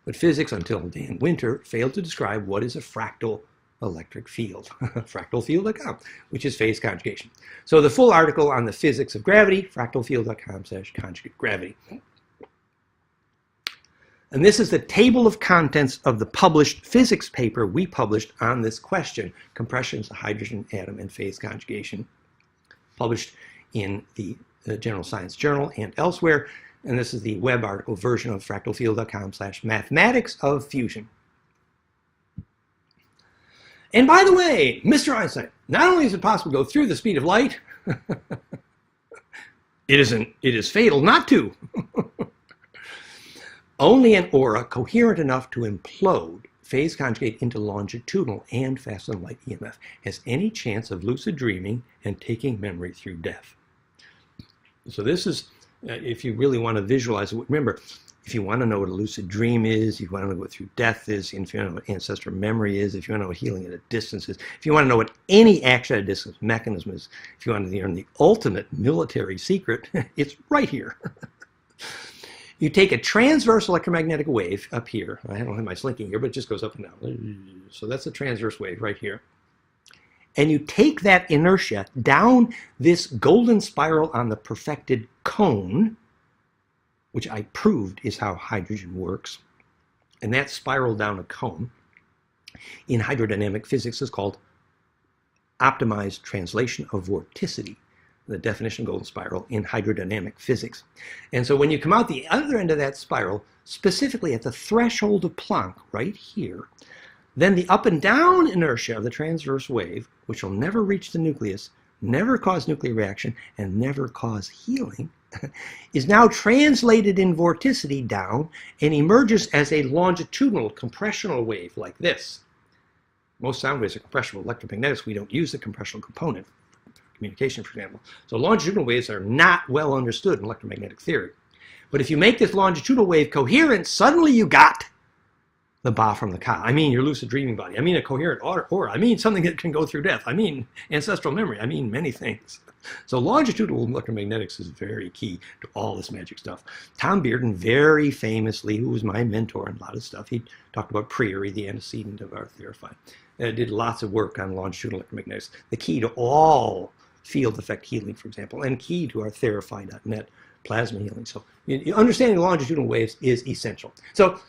But physics, until Dan Winter, failed to describe what is a fractal electric field, fractalfield.com, which is phase conjugation. So the full article on the physics of gravity, fractalfield.com/conjugate gravity. And this is the table of contents of the published physics paper we published on this question, compressions, the hydrogen atom, and phase conjugation, published in the General Science Journal and elsewhere. And this is the web article version of fractalfield.com/mathematics of fusion. And by the way, Mr. Einstein, not only is it possible to go through the speed of light, it is fatal not to. Only an aura coherent enough to implode, phase conjugate into longitudinal and faster than light EMF has any chance of lucid dreaming and taking memory through death. So this is, if you really want to visualize it, remember, if you want to know what a lucid dream is, if you want to know what through death is, if you want to know what ancestral memory is, if you want to know what healing at a distance is, if you want to know what any action at a distance mechanism is, if you want to learn the ultimate military secret, it's right here. You take a transverse electromagnetic wave up here. I don't have my slinking here, but it just goes up and down. So that's a transverse wave right here. And you take that inertia down this golden spiral on the perfected cone, which I proved is how hydrogen works. And that spiral down a cone in hydrodynamic physics is called optimized translation of vorticity, the definition of golden spiral in hydrodynamic physics. And so when you come out the other end of that spiral, specifically at the threshold of Planck, right here, then the up and down inertia of the transverse wave, which will never reach the nucleus, never cause nuclear reaction, and never cause healing, is now translated in vorticity down and emerges as a longitudinal compressional wave like this. Most sound waves are compressional. Electromagnetics, we don't use the compressional component. Communication, for example. So longitudinal waves are not well understood in electromagnetic theory. But if you make this longitudinal wave coherent, suddenly you got the Ba from the Ka. I mean your lucid dreaming body. I mean a coherent aura. I mean something that can go through death. I mean ancestral memory. I mean many things. So longitudinal electromagnetics is very key to all this magic stuff. Tom Bearden, very famously, who was my mentor in a lot of stuff, he talked about Priori, the antecedent of our Therify. Did lots of work on longitudinal electromagnetics. The key to all field effect healing, for example, and key to our Therify.net plasma healing. So understanding longitudinal waves is essential. So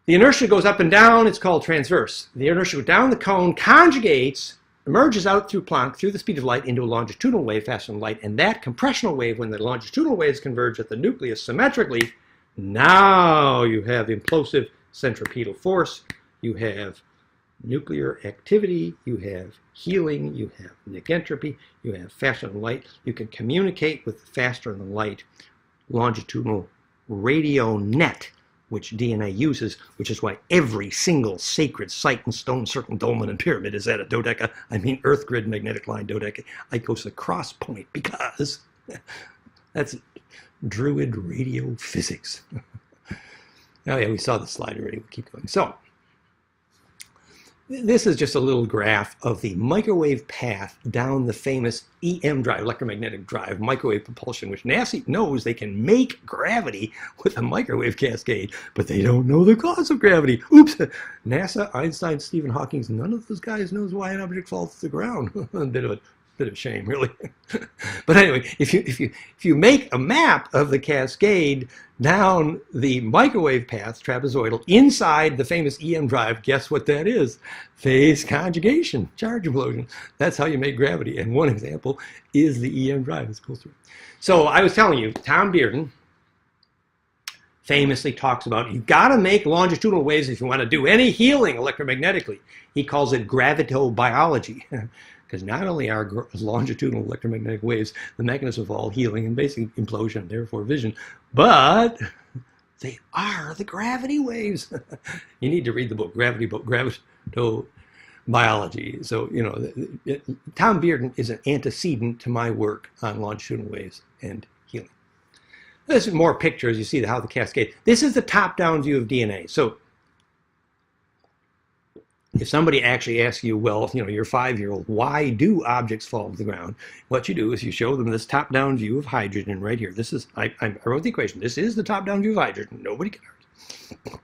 the inertia goes up and down, it's called transverse. The inertia goes down the cone, conjugates, emerges out through Planck, through the speed of light, into a longitudinal wave faster than light, and that compressional wave, when the longitudinal waves converge at the nucleus symmetrically, now you have implosive centripetal force, you have nuclear activity, you have healing, you have Nick entropy, you have faster than light. You can communicate with faster than light longitudinal radio net, which DNA uses, which is why every single sacred site in stone, circle, dolmen, and pyramid is at a dodeca, I mean earth grid magnetic line dodeca, icosa cross point, because that's Druid radio physics. Oh yeah, we saw the slide already, we'll keep going. So, this is just a little graph of the microwave path down the famous EM drive, electromagnetic drive, microwave propulsion, which NASA knows they can make gravity with a microwave cascade, but they don't know the cause of gravity. Oops! NASA, Einstein, Stephen Hawking, none of those guys knows why an object falls to the ground. A bit of shame, really. But anyway, if you make a map of the cascade down the microwave path, trapezoidal, inside the famous EM drive, guess what that is? Phase conjugation, charge implosion. That's how you make gravity. And one example is the EM drive. Let's go through. So I was telling you, Tom Bearden, famously talks about you got to make longitudinal waves if you want to do any healing electromagnetically. He calls it gravitobiology, because not only are longitudinal electromagnetic waves the mechanism of all healing and basically implosion, therefore vision, but they are the gravity waves. You need to read the book, Gravitobiology. So, you know, Tom Bearden is an antecedent to my work on longitudinal waves and healing. There's more pictures. You see how the cascade. This is the top-down view of DNA. So if somebody actually asks you, well, you know, you're 5-year-old, why do objects fall to the ground? What you do is you show them this top-down view of hydrogen right here. This is, I wrote the equation. This is the top-down view of hydrogen. Nobody can argue.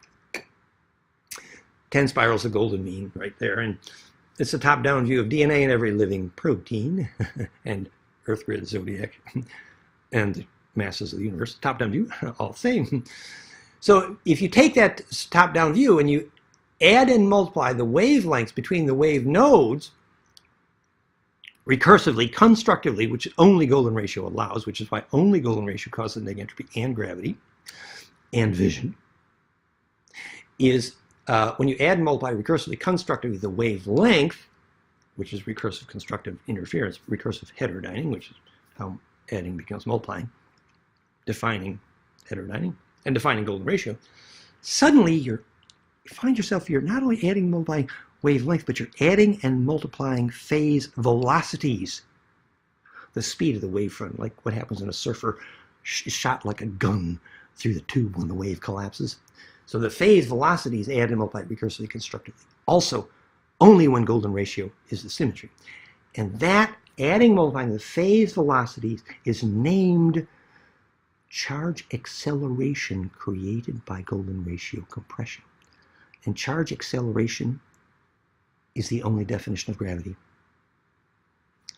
10 spirals of golden mean right there. And it's a top-down view of DNA and every living protein and Earth grid, zodiac, and the masses of the universe. Top-down view, all the same. So if you take that top-down view and you add and multiply the wavelengths between the wave nodes recursively, constructively, which only golden ratio allows, which is why only golden ratio causes negative entropy and gravity and vision, is when you add and multiply recursively, constructively the wavelength, which is recursive constructive interference, recursive heterodyning, which is how adding becomes multiplying, defining heterodyning, and defining golden ratio, suddenly you find yourself, you're not only adding and multiplying wavelength, but you're adding and multiplying phase velocities. The speed of the wavefront, like what happens when a surfer is shot like a gun through the tube when the wave collapses. So the phase velocities add and multiply recursively constructively. Also, only when golden ratio is the symmetry. And that adding, multiplying the phase velocities is named charge acceleration created by golden ratio compression. And charge acceleration is the only definition of gravity.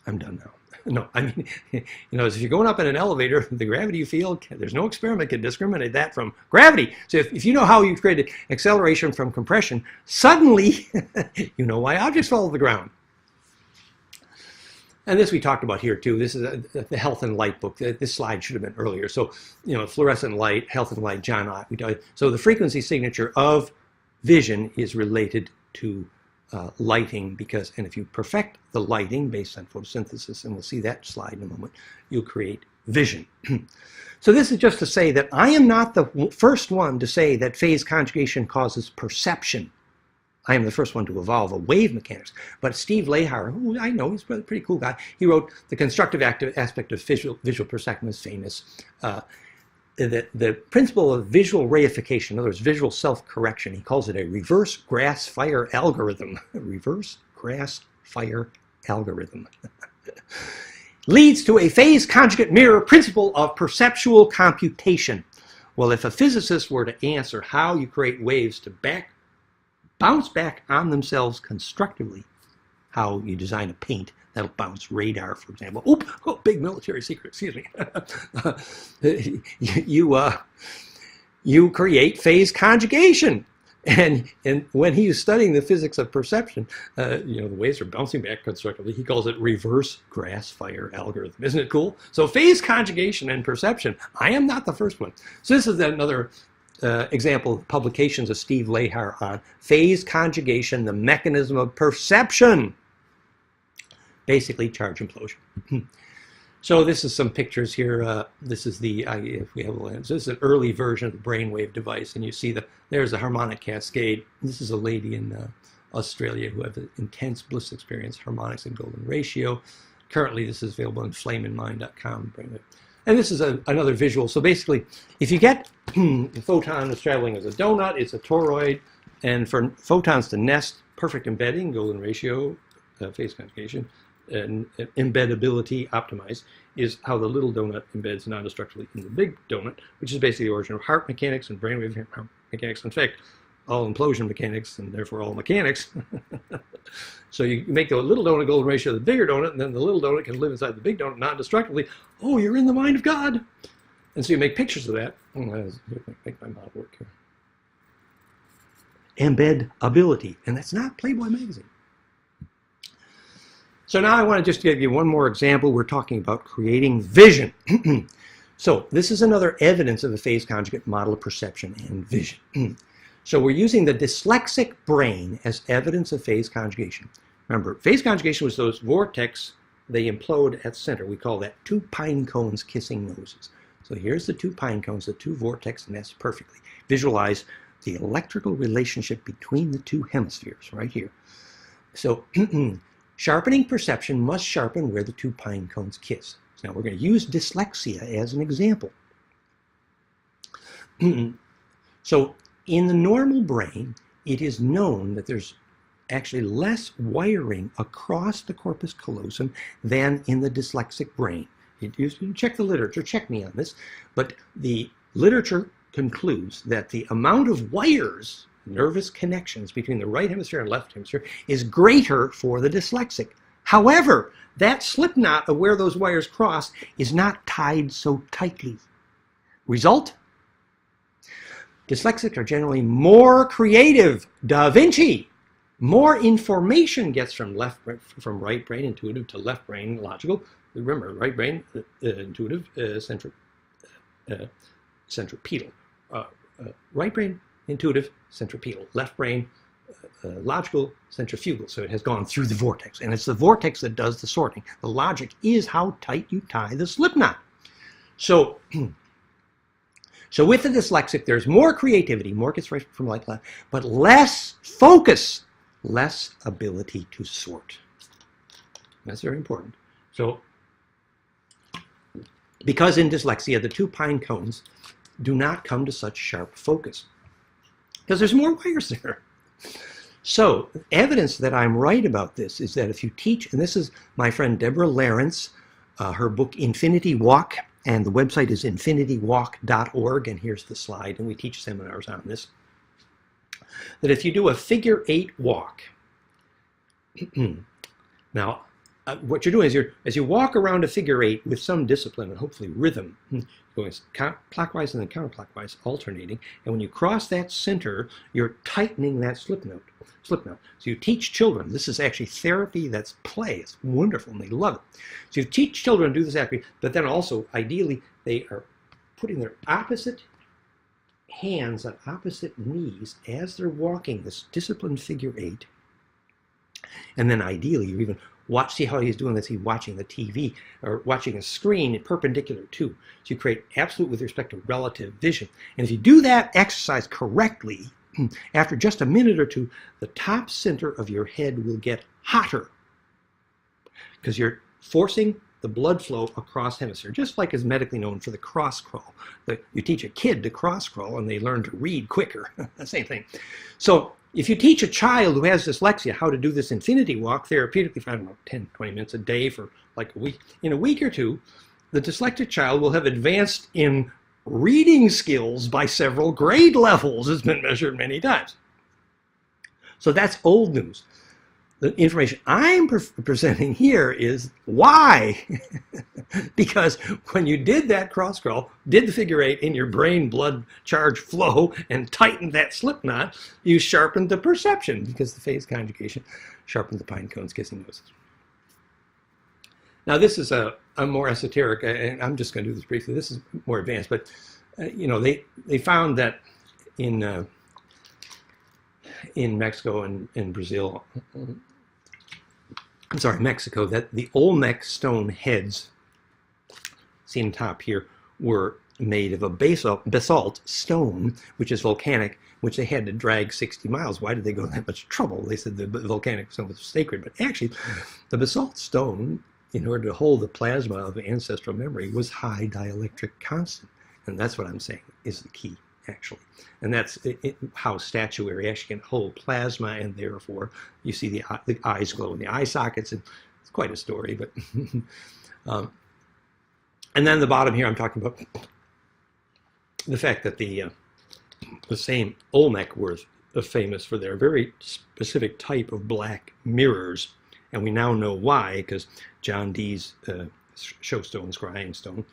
I'm done now. No, I mean, you know, if you're going up in an elevator, the gravity you feel, there's no experiment can discriminate that from gravity. So if you know how you've created acceleration from compression, suddenly you know why objects fall to the ground. And this we talked about here too. This is the Health and Light book. This slide should have been earlier. So, you know, fluorescent light, Health and Light, John Ott. So the frequency signature of vision is related to lighting, because, and if you perfect the lighting based on photosynthesis, and we'll see that slide in a moment, you'll create vision. So this is just to say that I am not the first one to say that phase conjugation causes perception. I am the first one to evolve a wave mechanics. But Steve Lehar, who I know, he's a pretty cool guy, he wrote The Constructive Aspect of Visual Perception, is famous. The principle of visual reification, in other words, visual self-correction, he calls it a reverse grass fire algorithm. Reverse grass fire algorithm. Leads to a phase conjugate mirror principle of perceptual computation. Well, if a physicist were to answer how you create waves to bounce back on themselves constructively, how you design a paint that'll bounce radar, for example. Oh, big military secret, excuse me. You create phase conjugation. And when he was studying the physics of perception, you know, the waves are bouncing back constructively. He calls it reverse grass fire algorithm. Isn't it cool? So phase conjugation and perception, I am not the first one. So this is another example of publications of Steve Lehar on phase conjugation, the mechanism of perception. Basically, charge implosion. So this is some pictures here. This is the, if we have a lens, this is an early version of the brainwave device, and you see there's a harmonic cascade. This is a lady in Australia who had an intense bliss experience, harmonics and golden ratio. Currently, this is available on flameinmind.com. And this is another visual. So basically, if you get the photon is traveling as a donut, it's a toroid, and for photons to nest, perfect embedding, golden ratio, phase conjugation, and embeddability optimized is how the little donut embeds non-destructively in the big donut, which is basically the origin of heart mechanics and brainwave mechanics. In fact, all implosion mechanics, and therefore all mechanics. So you make the little donut golden ratio of the bigger donut, and then the little donut can live inside the big donut non-destructively. Oh, you're in the mind of God. And so you make pictures of that. Make my model work here. Embeddability, and that's not Playboy magazine. So now I want to just give you one more example. We're talking about creating vision. So this is another evidence of a phase conjugate model of perception and vision. So we're using the dyslexic brain as evidence of phase conjugation. Remember, phase conjugation was those vortex, they implode at center. We call that two pine cones kissing noses. So here's the two pine cones, the two vortex nests perfectly. Visualize the electrical relationship between the two hemispheres right here. So sharpening perception must sharpen where the two pine cones kiss. So now we're going to use dyslexia as an example. So in the normal brain, it is known that there's actually less wiring across the corpus callosum than in the dyslexic brain. You can check the literature, check me on this, but the literature concludes that the amount of wires, nervous connections between the right hemisphere and left hemisphere is greater for the dyslexic. However, that slip knot of where those wires cross is not tied so tightly. Result? Dyslexics are generally more creative. Da Vinci! More information gets from right brain intuitive to left brain logical. Remember, right brain intuitive centripetal. Right brain intuitive centripetal. Left brain logical centrifugal. So it has gone through the vortex, and it's the vortex that does the sorting. The logic is how tight you tie the slip knot. So with the dyslexic, there's more creativity, more gets right from right left, but less focus, less ability to sort. That's very important. So, because in dyslexia, the two pine cones do not come to such sharp focus, because there's more wires there. So, evidence that I'm right about this is that if you teach, and this is my friend Deborah Lawrence, her book Infinity Walk, and the website is infinitywalk.org, and here's the slide, and we teach seminars on this, that if you do a figure 8 walk, now what you're doing is as you walk around a figure 8 with some discipline and hopefully rhythm, going clockwise and then counterclockwise, alternating, and when you cross that center, you're tightening that slip knot. So you teach children, this is actually therapy that's play, it's wonderful and they love it. So you teach children to do this activity, but then also ideally they are putting their opposite hands on opposite knees as they're walking this disciplined figure 8. And then ideally you even see how he's doing this. He's watching the TV or watching a screen perpendicular to. So you create absolute with respect to relative vision. And if you do that exercise correctly, after just a minute or two, the top center of your head will get hotter because you're forcing the blood flow across hemisphere, just like is medically known for the cross crawl. You teach a kid to cross crawl and they learn to read quicker. The same thing. So if you teach a child who has dyslexia how to do this infinity walk therapeutically for, I don't know, 10, 20 minutes a day for like a week, in a week or two, the dyslexic child will have advanced in reading skills by several grade levels. It's been measured many times. So that's old news. The information I'm presenting here is why. Because when you did that cross crawl, did the figure 8 in your brain blood charge flow and tightened that slip knot, you sharpened the perception because the phase conjugation sharpened the pine cones kissing noses. Now this is a more esoteric, and I'm just going to do this briefly. This is more advanced, but they found that in Mexico and Brazil, I'm sorry, Mexico, that the Olmec stone heads, seen top here, were made of a basalt stone, which is volcanic, which they had to drag 60 miles. Why did they go that much trouble? They said the volcanic stone was sacred, but actually the basalt stone, in order to hold the plasma of ancestral memory, was high dielectric constant. And that's what I'm saying is the key, actually. And that's how statuary actually can hold plasma, and therefore you see the eyes glow in the eye sockets. And it's quite a story, but and then the bottom here, I'm talking about the fact that the same Olmec were famous for their very specific type of black mirrors. And we now know why, because John Dee's showstone, scrying stone,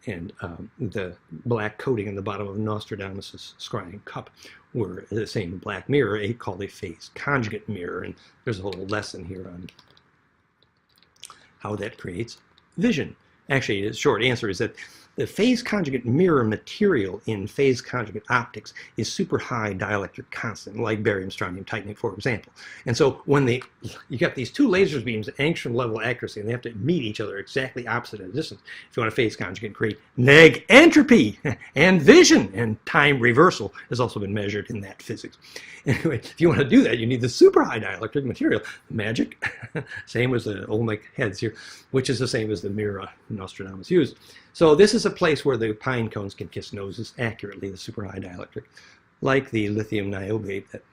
and the black coating in the bottom of Nostradamus' scrying cup were the same black mirror, called a phase conjugate mirror. And there's a whole lesson here on how that creates vision. Actually, the short answer is that The phase conjugate mirror material in phase conjugate optics is super high dielectric constant, like barium strontium titanate, for example. And so when you got these two laser beams at angstrom level accuracy, and they have to meet each other exactly opposite at a distance, if you want a phase conjugate, create neg entropy and vision, and time reversal has also been measured in that physics. Anyway, if you want to do that, you need the super high dielectric material. Magic, same as the Olmec heads here, which is the same as the mirror Nostradamus used. So this is a place where the pine cones can kiss noses accurately, the super high dielectric, like the lithium niobate, that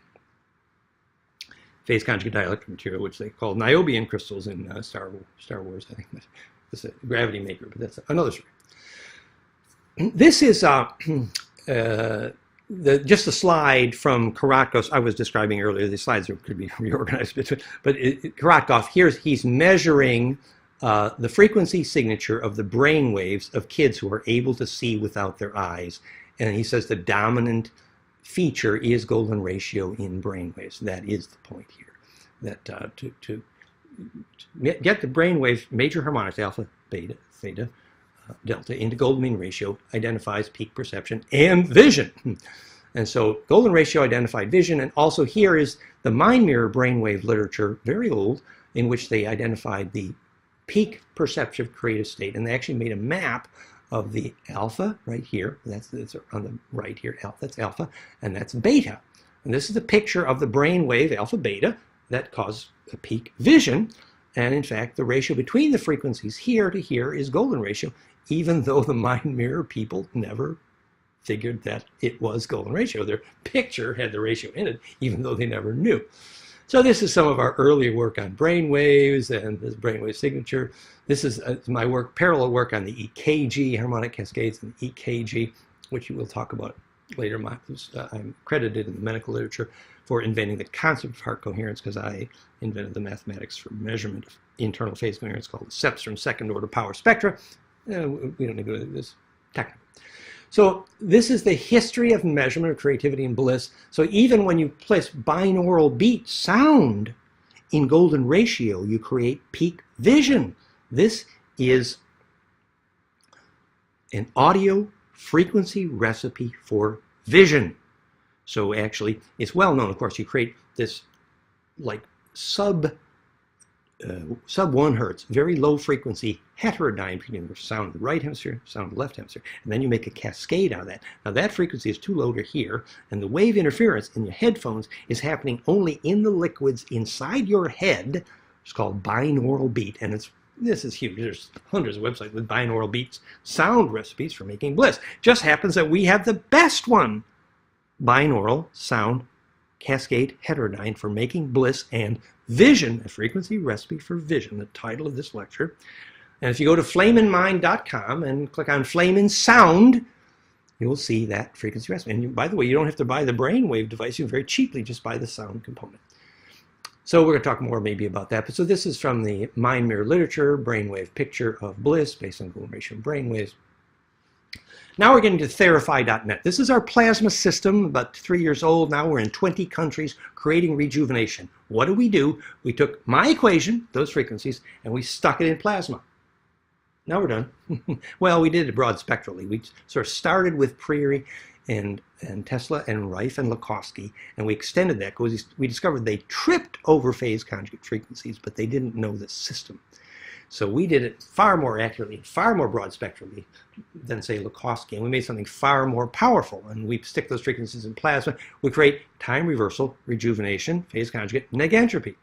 phase conjugate dielectric material, which they call niobium crystals in Star Wars, I think. It's a gravity maker, but that's another story. This is just a slide from Korotkov I was describing earlier. The slides could be reorganized, but Korotkov, he's measuring the frequency signature of the brain waves of kids who are able to see without their eyes. And he says the dominant feature is golden ratio in brain waves. That is the point here. That to get the brain wave major harmonics, alpha, beta, theta, delta, into golden mean ratio identifies peak perception and vision. And so golden ratio identified vision, and also here is the mind mirror brainwave literature, very old, in which they identified the peak perceptive creative state, and they actually made a map of the alpha right here. That's on the right here. That's alpha, and that's beta. And this is the picture of the brain wave alpha beta that causes a peak vision. And in fact, the ratio between the frequencies here to here is golden ratio, even though the mind mirror people never figured that it was golden ratio. Their picture had the ratio in it, even though they never knew. So this is some of our earlier work on brain waves and this brainwave signature. This is my work, parallel work on the EKG, harmonic cascades, and EKG, which we will talk about later. I'm credited in the medical literature for inventing the concept of heart coherence, because I invented the mathematics for measurement of internal phase coherence called the Cepstrom second order power spectra. We don't need to go into this technical. So this is the history of measurement of creativity and bliss. So even when you place binaural beat sound in golden ratio, you create peak vision. This is an audio frequency recipe for vision. So actually, it's well known, of course, you create this like sub 1 hertz, very low frequency heterodyne between the sound of the right hemisphere, sound of the left hemisphere, and then you make a cascade out of that. Now that frequency is too low to hear, and the wave interference in your headphones is happening only in the liquids inside your head. It's called binaural beat, and this is huge. There's hundreds of websites with binaural beats sound recipes for making bliss. Just happens that we have the best one, binaural sound cascade heterodyne for making bliss and vision, a frequency recipe for vision, the title of this lecture. And if you go to flameinmind.com and click on Flame in Sound, you will see that frequency recipe. And by the way, you don't have to buy the brainwave device. You can very cheaply just buy the sound component. So we're going to talk more maybe about that. But so this is from the mind mirror literature, brainwave picture of bliss based on golden ratio brainwaves. Now we're getting to Therify.net. This is our plasma system, about 3 years old. Now we're in 20 countries creating rejuvenation. What do? We took my equation, those frequencies, and we stuck it in plasma. Now we're done. Well, we did it broad spectrally. We sort of started with Prairie and Tesla and Rife and Lakowski, and we extended that because we discovered they tripped over phase conjugate frequencies, but they didn't know the system. So we did it far more accurately, far more broad spectrally than, say, Lakowski, and we made something far more powerful. And we stick those frequencies in plasma. We create time reversal, rejuvenation, phase conjugate, negentropy.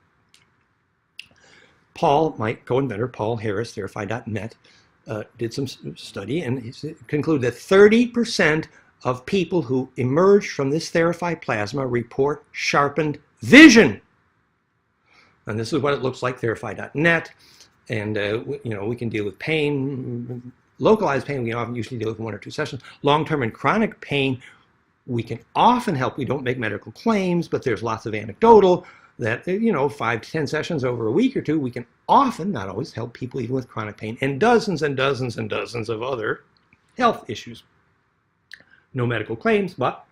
Paul, my co-inventor, Paul Harris, Therify.net, did some study and he concluded that 30% of people who emerge from this Therify plasma report sharpened vision. And this is what it looks like, Therify.net. And we can deal with pain, localized pain. We can often usually deal with 1 or 2 sessions. Long-term and chronic pain, we can often help. We don't make medical claims, but there's lots of anecdotal that 5 to 10 sessions over a week or 2, we can often, not always, help people even with chronic pain and dozens and dozens and dozens of other health issues. No medical claims, but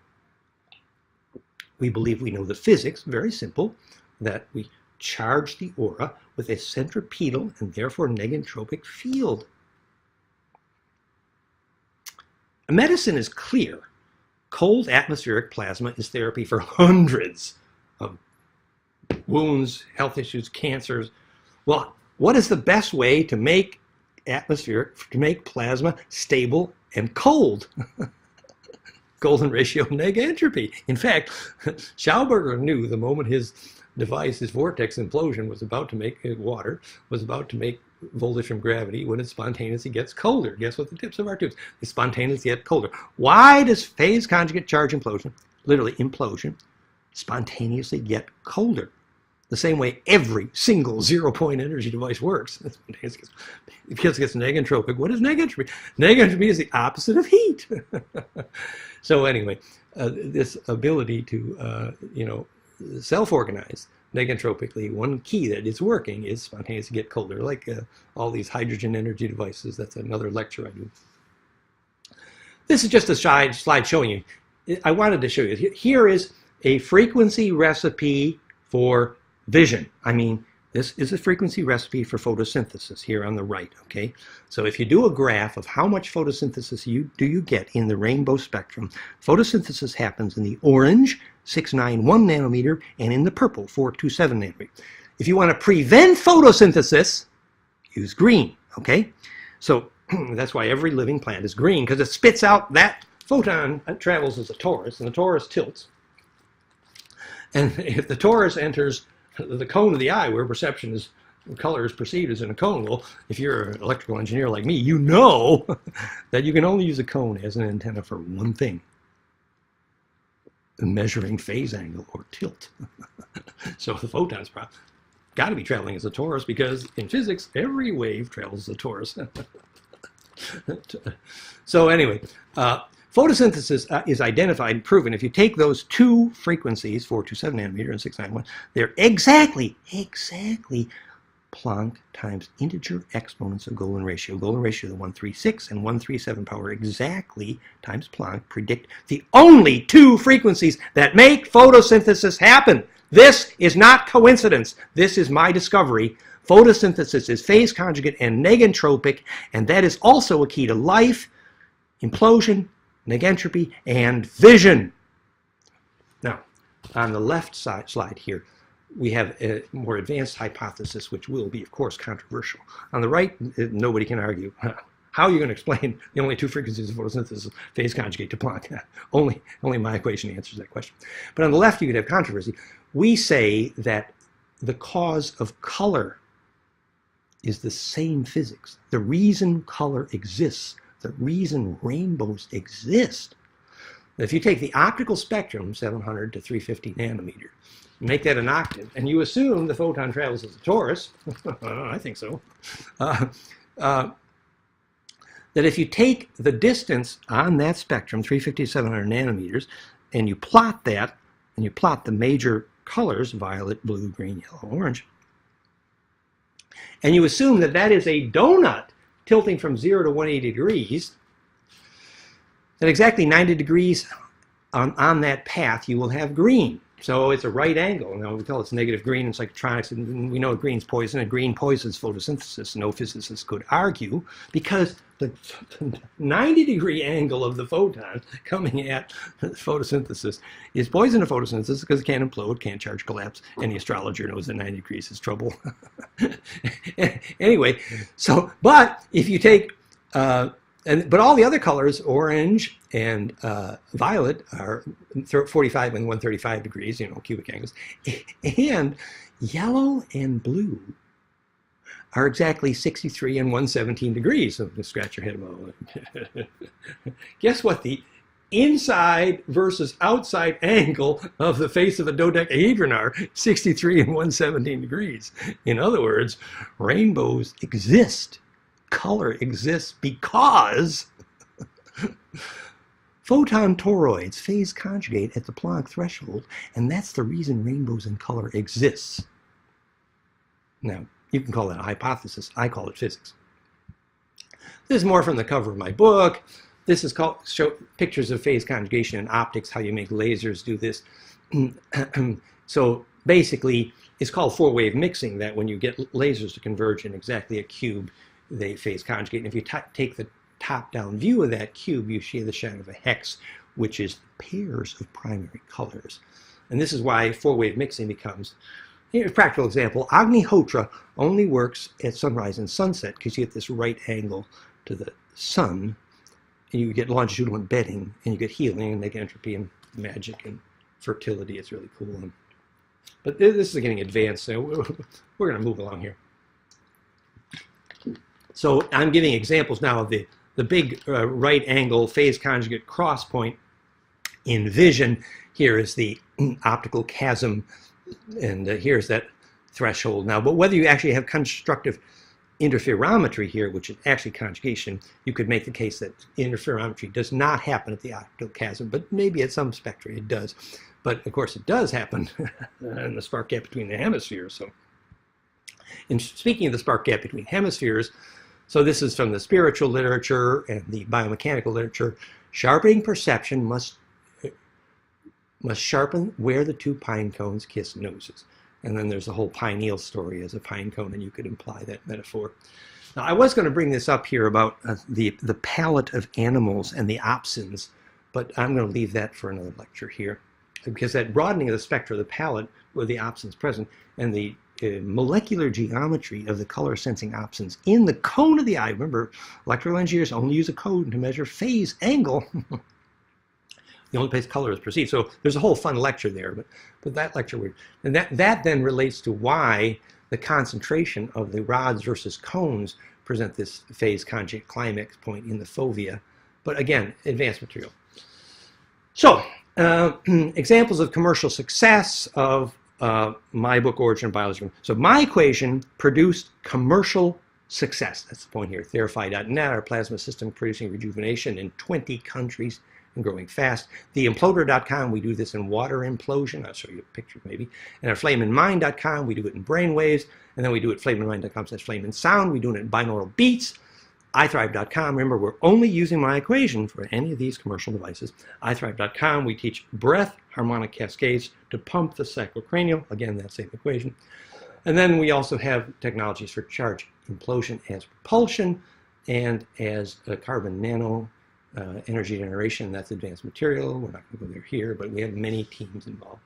we believe we know the physics. Very simple, that we charge the aura with a centripetal and therefore negentropic field. medicine is clear. Cold atmospheric plasma is therapy for hundreds of wounds, health issues, cancers. Well, what is the best way to make plasma stable and cold? Golden ratio neg entropy. In fact, Schauberger knew the moment his device, his vortex implosion, was about to make water, was about to make voltage from gravity, when it spontaneously gets colder. Guess what the tips of our tubes? They spontaneously get colder. Why does phase conjugate charge implosion, literally implosion, spontaneously get colder? The same way every single zero-point energy device works. Because it gets negentropic. What is negentropy? Negentropy is the opposite of heat. So anyway, this ability to, self-organize negentropically, one key that is working is spontaneously get colder, like all these hydrogen energy devices. That's another lecture I do. This is just a slide showing you. I wanted to show you. Here is a frequency recipe for vision. I mean, this is a frequency recipe for photosynthesis here on the right, okay? So if you do a graph of how much photosynthesis do you get in the rainbow spectrum, photosynthesis happens in the orange, 691 nanometer, and in the purple, 427 nanometer. If you want to prevent photosynthesis, use green, okay? So that's why every living plant is green, because it spits out that photon that travels as a torus, and the torus tilts. And if the torus enters the cone of the eye, where perception is, color is perceived as in a cone. Well, if you're an electrical engineer like me, you know that you can only use a cone as an antenna for one thing: measuring phase angle or tilt. So the photons got to be traveling as a torus, because in physics, every wave travels as a torus. So anyway, photosynthesis is identified and proven. If you take those two frequencies, 427 nanometer and 691, they're exactly Planck times integer exponents of Golden ratio. Golden ratio, the 136 and 137 power exactly times Planck predict the only two frequencies that make photosynthesis happen. This is not coincidence. This is my discovery. Photosynthesis is phase conjugate and negentropic, and that is also a key to life, implosion, negentropy, and vision. Now, on the left side slide here, we have a more advanced hypothesis, which will be, of course, controversial. On the right, nobody can argue. How are you going to explain the only two frequencies of photosynthesis, phase conjugate to Planck? Only my equation answers that question. But on the left, you could have controversy. We say that the cause of color is the same physics. The reason color exists, the reason rainbows exist. If you take the optical spectrum, 700 to 350 nanometer, make that an octave, and you assume the photon travels as a torus, I think so, that if you take the distance on that spectrum, 350 to 700 nanometers, and you plot that, and you plot the major colors, violet, blue, green, yellow, orange, and you assume that that is a donut tilting from 0 to 180 degrees, then exactly 90 degrees on that path you will have green. So it's a right angle. Now we call it negative green in psychotronics, and we know green's poison, and green poisons photosynthesis. No physicist could argue, because the 90-degree angle of the photon coming at photosynthesis is poison to photosynthesis, because it can't implode, can't charge collapse. Any astrologer knows that 90 degrees is trouble. Anyway, so, but if you take, but all the other colors, orange and violet, are 45 and 135 degrees, cubic angles, and yellow and blue are exactly 63 and 117 degrees. So just scratch your head about it. Guess what the inside versus outside angle of the face of a dodecahedron are? 63 and 117 degrees. In other words, rainbows exist. Color exists because photon toroids phase conjugate at the Planck threshold, and that's the reason rainbows in color exists. Now, you can call that a hypothesis. I call it physics. This is more from the cover of my book. This is called pictures of phase conjugation in optics, how you make lasers do this. So basically, it's called four-wave mixing, that when you get lasers to converge in exactly a cube, they phase conjugate. And if you take the top-down view of that cube, you see the shadow of a hex, which is pairs of primary colors. And this is why four-wave mixing becomes, here's a practical example. Agnihotra only works at sunrise and sunset because you get this right angle to the sun, and you get longitudinal embedding, and you get healing and negative entropy and magic and fertility. It's really cool. But this is getting advanced, so we're going to move along here. So I'm giving examples now of the big right angle phase conjugate cross point in vision. Here is the optical chasm, and here's that threshold now. But whether you actually have constructive interferometry here, which is actually conjugation, you could make the case that interferometry does not happen at the optical chasm, but maybe at some spectra it does. But of course it does happen in the spark gap between the hemispheres. So, in speaking of the spark gap between hemispheres, so this is from the spiritual literature and the biomechanical literature. Sharpening perception must sharpen where the two pine cones kiss noses. And then there's a whole pineal story as a pine cone, and you could imply that metaphor. Now, I was going to bring this up here about the palette of animals and the opsins, but I'm going to leave that for another lecture here, because that broadening of the spectra of the palette with the opsins present and the molecular geometry of the color sensing opsins in the cone of the eye. Remember, electrical engineers only use a cone to measure phase angle. The only place color is perceived. So there's a whole fun lecture there, but that lecture, and that then relates to why the concentration of the rods versus cones present this phase conjugate climax point in the fovea. But again, advanced material. So examples of commercial success of my book, Origin of Biology. So my equation produced commercial success. That's the point here. Therify.net, our plasma system producing rejuvenation in 20 countries and growing fast. The Imploder.com, we do this in water implosion. I'll show you a picture maybe. And our FlameInMind.com, we do it in brainwaves. And then we do it FlameInMind.com/FlameInSound. We do it in binaural beats. iThrive.com, remember, we're only using my equation for any of these commercial devices. iThrive.com, we teach breath harmonic cascades to pump the sacrocranial. Again, that same equation. And then we also have technologies for charge implosion as propulsion and as carbon nano energy generation. That's advanced material. We're not going to go there here, but we have many teams involved.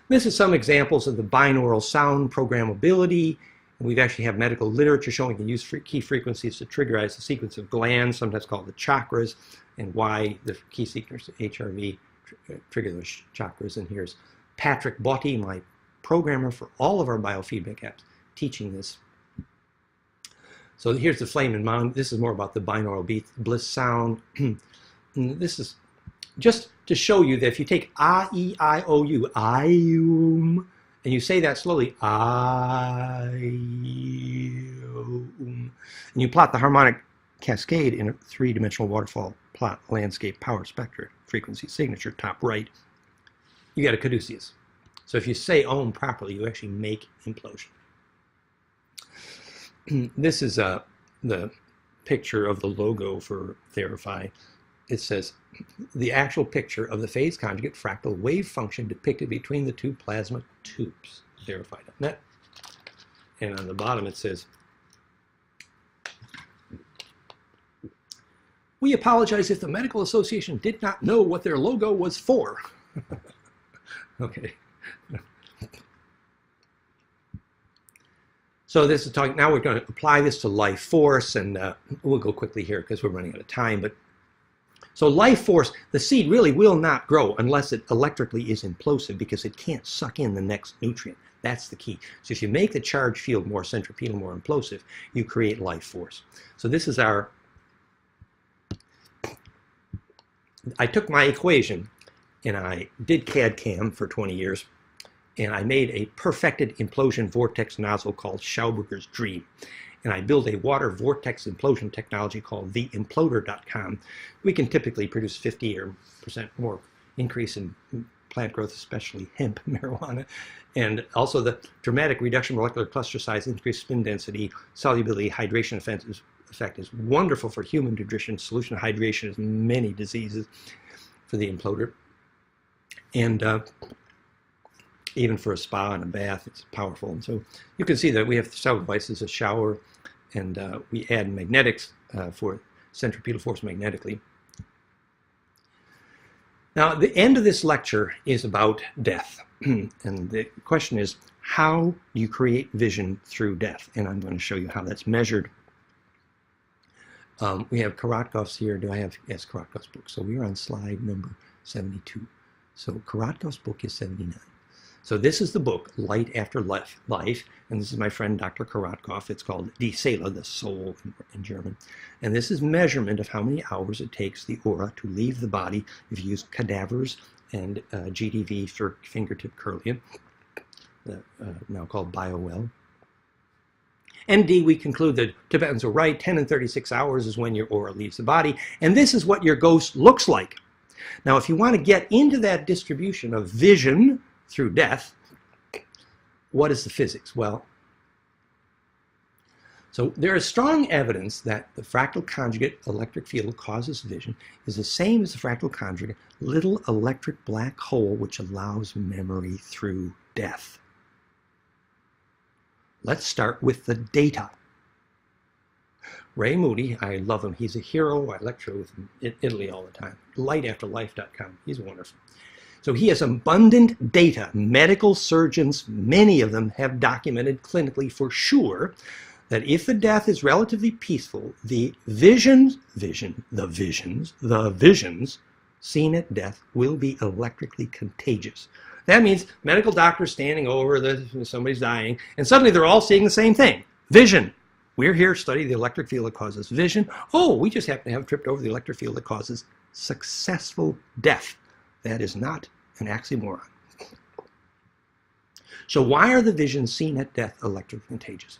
This is some examples of the binaural sound programmability. We've actually have medical literature showing we can use key frequencies to triggerize the sequence of glands, sometimes called the chakras, and why the key sequence of HRV trigger those chakras. And here's Patrick Botti, my programmer for all of our biofeedback apps, teaching this. So here's the flame and mound. This is more about the binaural beat, Bliss sound. This is just to show you that if you take A-E-I-O-U, I-um, and you say that slowly, I-um, and you plot the harmonic cascade in a three-dimensional waterfall plot landscape power spectra, frequency signature, top right, you get a caduceus. So if you say ohm properly, you actually make implosion. This is the picture of the logo for Therify. It says, the actual picture of the phase conjugate fractal wave function depicted between the two plasma tubes, Therify.net. And on the bottom it says, we apologize if the medical association did not know what their logo was for. Okay. So this is talking, now we're going to apply this to life force, and we'll go quickly here because we're running out of time. But so life force, the seed really will not grow unless it electrically is implosive because it can't suck in the next nutrient. That's the key. So if you make the charge field more centripetal, more implosive, you create life force. So this is our, I took my equation and I did CAD-CAM for 20 years. And I made a perfected implosion vortex nozzle called Schauberger's Dream. And I built a water vortex implosion technology called theimploder.com. We can typically produce 50% more increase in plant growth, especially hemp, marijuana. And also the dramatic reduction of molecular cluster size, increased spin density, solubility, hydration effect is wonderful for human nutrition. Solution of hydration is many diseases for the imploder. And even for a spa and a bath, it's powerful. And so you can see that we have several devices, a shower, and we add magnetics for centripetal force magnetically. Now, the end of this lecture is about death. And the question is, how do you create vision through death? And I'm going to show you how that's measured. We have Korotkov's here. Do I have, yes, Korotkov's book. So we're on slide number 72. So Korotkov's book is 79. So this is the book, Light After Life, and this is my friend Dr. Korotkov. It's called Die Seele, the soul in German. And this is measurement of how many hours it takes the aura to leave the body if you use cadavers and GDV for fingertip Kirlian, now called BioWell. And D, we conclude that Tibetans are right, 10 and 36 hours is when your aura leaves the body, and this is what your ghost looks like. Now, if you want to get into that distribution of vision through death, what is the physics? Well, so there is strong evidence that the fractal conjugate electric field causes vision is the same as the fractal conjugate little electric black hole which allows memory through death. Let's start with the data. Ray Moody, I love him. He's a hero. I lecture with him in Italy all the time. Lightafterlife.com. He's wonderful. So he has abundant data. Medical surgeons, many of them have documented clinically for sure that if the death is relatively peaceful, the visions seen at death will be electrically contagious. That means medical doctors standing over, somebody's dying, and suddenly they're all seeing the same thing. Vision. We're here to study the electric field that causes vision. Oh, we just happen to have tripped over the electric field that causes successful death. That is not an oxymoron. So why are the visions seen at death electrically contagious?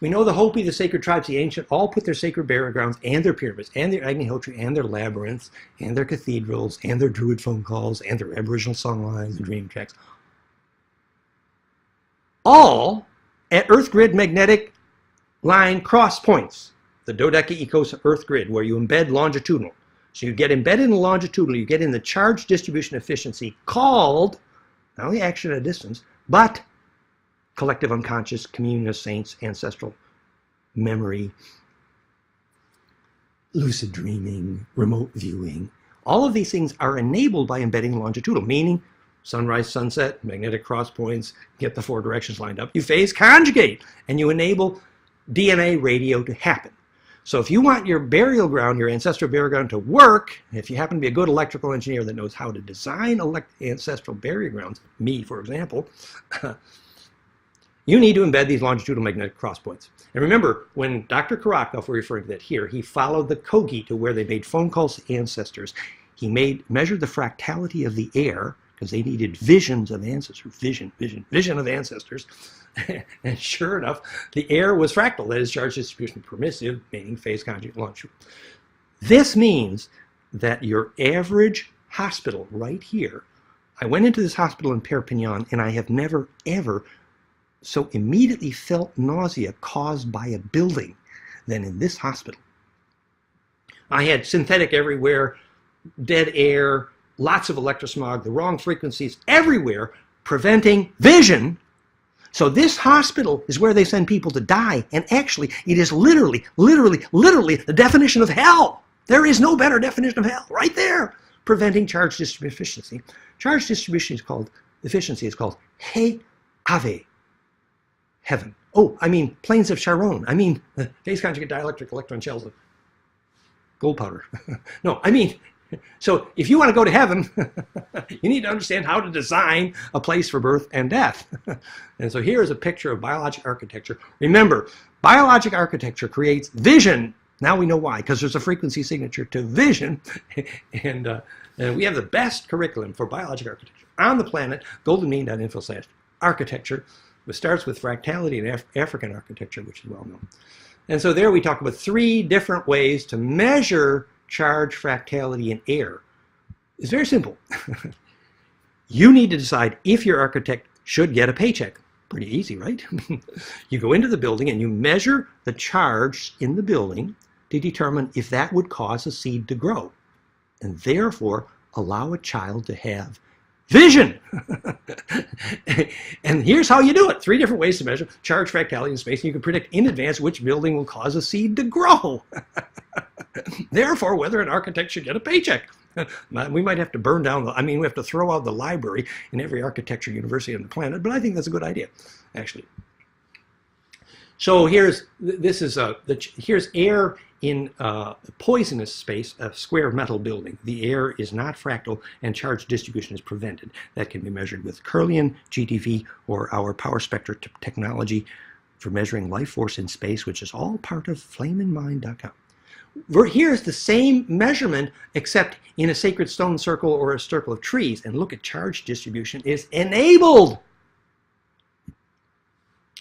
We know the Hopi, the sacred tribes, the ancient, all put their sacred burial grounds and their pyramids and their Agnihotri and their labyrinths and their cathedrals and their druid phone calls and their aboriginal songlines and dream tracks, all at Earth grid magnetic line cross points, the dodecaecos Earth grid, where you embed longitudinal. So you get embedded in the longitudinal, you get in the charge distribution efficiency called, not only action at a distance, but collective unconscious, communion of saints, ancestral memory, lucid dreaming, remote viewing. All of these things are enabled by embedding longitudinal, meaning sunrise, sunset, magnetic cross points, get the four directions lined up. You phase conjugate, and you enable DNA radio to happen. So if you want your burial ground, your ancestral burial ground to work, if you happen to be a good electrical engineer that knows how to design ancestral burial grounds, me, for example, you need to embed these longitudinal magnetic cross points. And remember, when Dr. Korotkov, we're referring to that here, he followed the Kogi to where they made phone calls to ancestors. He measured the fractality of the air, because they needed visions of ancestors, vision of ancestors. And sure enough, the air was fractal, that is charge distribution permissive, meaning phase conjugate longitudinal. This means that your average hospital right here, I went into this hospital in Perpignan, and I have never, ever so immediately felt nausea caused by a building than in this hospital. I had synthetic everywhere, dead air, lots of electrosmog, the wrong frequencies everywhere, preventing vision. So this hospital is where they send people to die, and actually it is literally the definition of hell. There is no better definition of hell, right there, preventing charge distribution efficiency. Charge distribution is called, efficiency is called He Ave, heaven. Oh, I mean plains of Charon. I mean phase conjugate dielectric electron shells of gold powder. No, I mean, so if you want to go to heaven, you need to understand how to design a place for birth and death. And so here is a picture of biologic architecture. Remember, biologic architecture creates vision. Now we know why, because there's a frequency signature to vision. And we have the best curriculum for biologic architecture on the planet, goldenmean.info/architecture, which starts with fractality and African architecture, which is well known. And so there we talk about 3 different ways to measure charge fractality in air. It's very simple. You need to decide if your architect should get a paycheck. Pretty easy, right? You go into the building and you measure the charge in the building to determine if that would cause a seed to grow, and therefore allow a child to have Vision! And here's how you do it. 3 different ways to measure charge, fractality, and space. And you can predict in advance which building will cause a seed to grow. Therefore, whether an architect should get a paycheck. We might have to burn down we have to throw out the library in every architecture university on the planet, but I think that's a good idea, actually. So here's air in a poisonous space, a square metal building. The air is not fractal and charge distribution is prevented. That can be measured with Kirlian, GTV, or our power spectra technology for measuring life force in space, which is all part of flameandmind.com. Here's the same measurement, except in a sacred stone circle or a circle of trees. And look at charge distribution is enabled.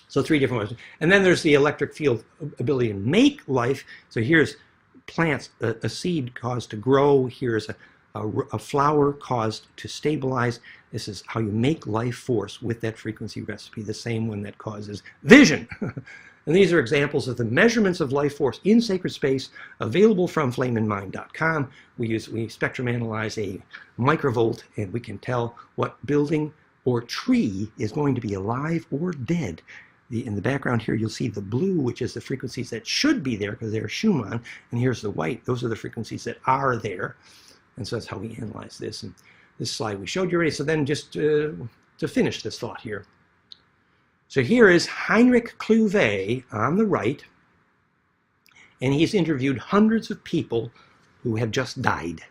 So 3 different ways. And then there's the electric field ability to make life. So here's plants, a seed caused to grow. Here's a flower caused to stabilize. This is how you make life force with that frequency recipe, the same one that causes vision. And these are examples of the measurements of life force in sacred space available from flameandmind.com. We spectrum analyze a microvolt, and we can tell what building or tree is going to be alive or dead. In the background here, you'll see the blue, which is the frequencies that should be there because they're Schumann, and here's the white. Those are the frequencies that are there. And so that's how we analyze this. And this slide we showed you already. So then just to finish this thought here. So here is Heinrich Kluwe on the right, and he's interviewed hundreds of people who have just died.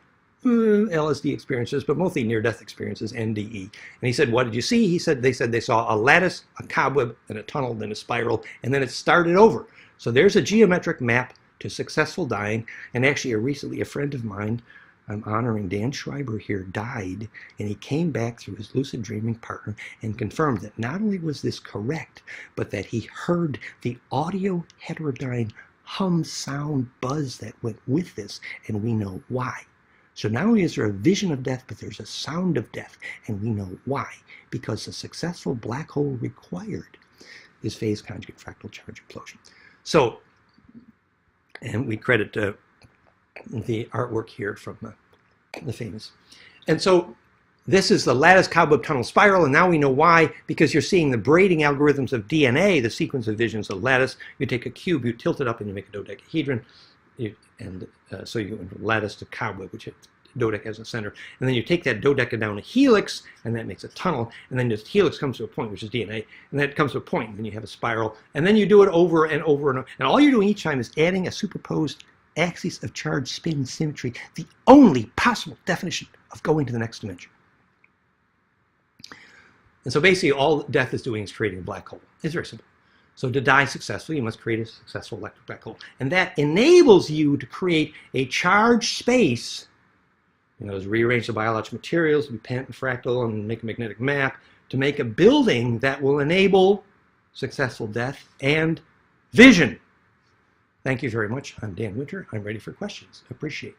LSD experiences, but mostly near-death experiences, NDE. And he said, what did you see? They said they saw a lattice, a cobweb, then a tunnel, then a spiral, and then it started over. So there's a geometric map to successful dying. And actually, recently, a friend of mine, I'm honoring Dan Schreiber here, died, and he came back through his lucid dreaming partner and confirmed that not only was this correct, but that he heard the audio heterodyne hum sound buzz that went with this, and we know why. So not only is there a vision of death, but there's a sound of death, and we know why. Because the successful black hole required is phase conjugate fractal charge implosion. So, and we credit the artwork here from the famous. And so this is the lattice cobweb tunnel spiral, and now we know why, because you're seeing the braiding algorithms of DNA, the sequence of visions of lattice. You take a cube, you tilt it up, and you make a dodecahedron. So you go from lattice to cobweb, which dodec has a center. And then you take that dodeca down a helix, and that makes a tunnel. And then this helix comes to a point, which is DNA. And then it comes to a point, and then you have a spiral. And then you do it over and over and over. And all you're doing each time is adding a superposed axis of charge spin symmetry, the only possible definition of going to the next dimension. And so basically all death is doing is creating a black hole. It's very simple. So to die successfully, you must create a successful electric black hole. And that enables you to create a charged space, rearrange the biological materials, be pantafractal, and make a magnetic map, to make a building that will enable successful death and vision. Thank you very much. I'm Dan Winter. I'm ready for questions. Appreciate it.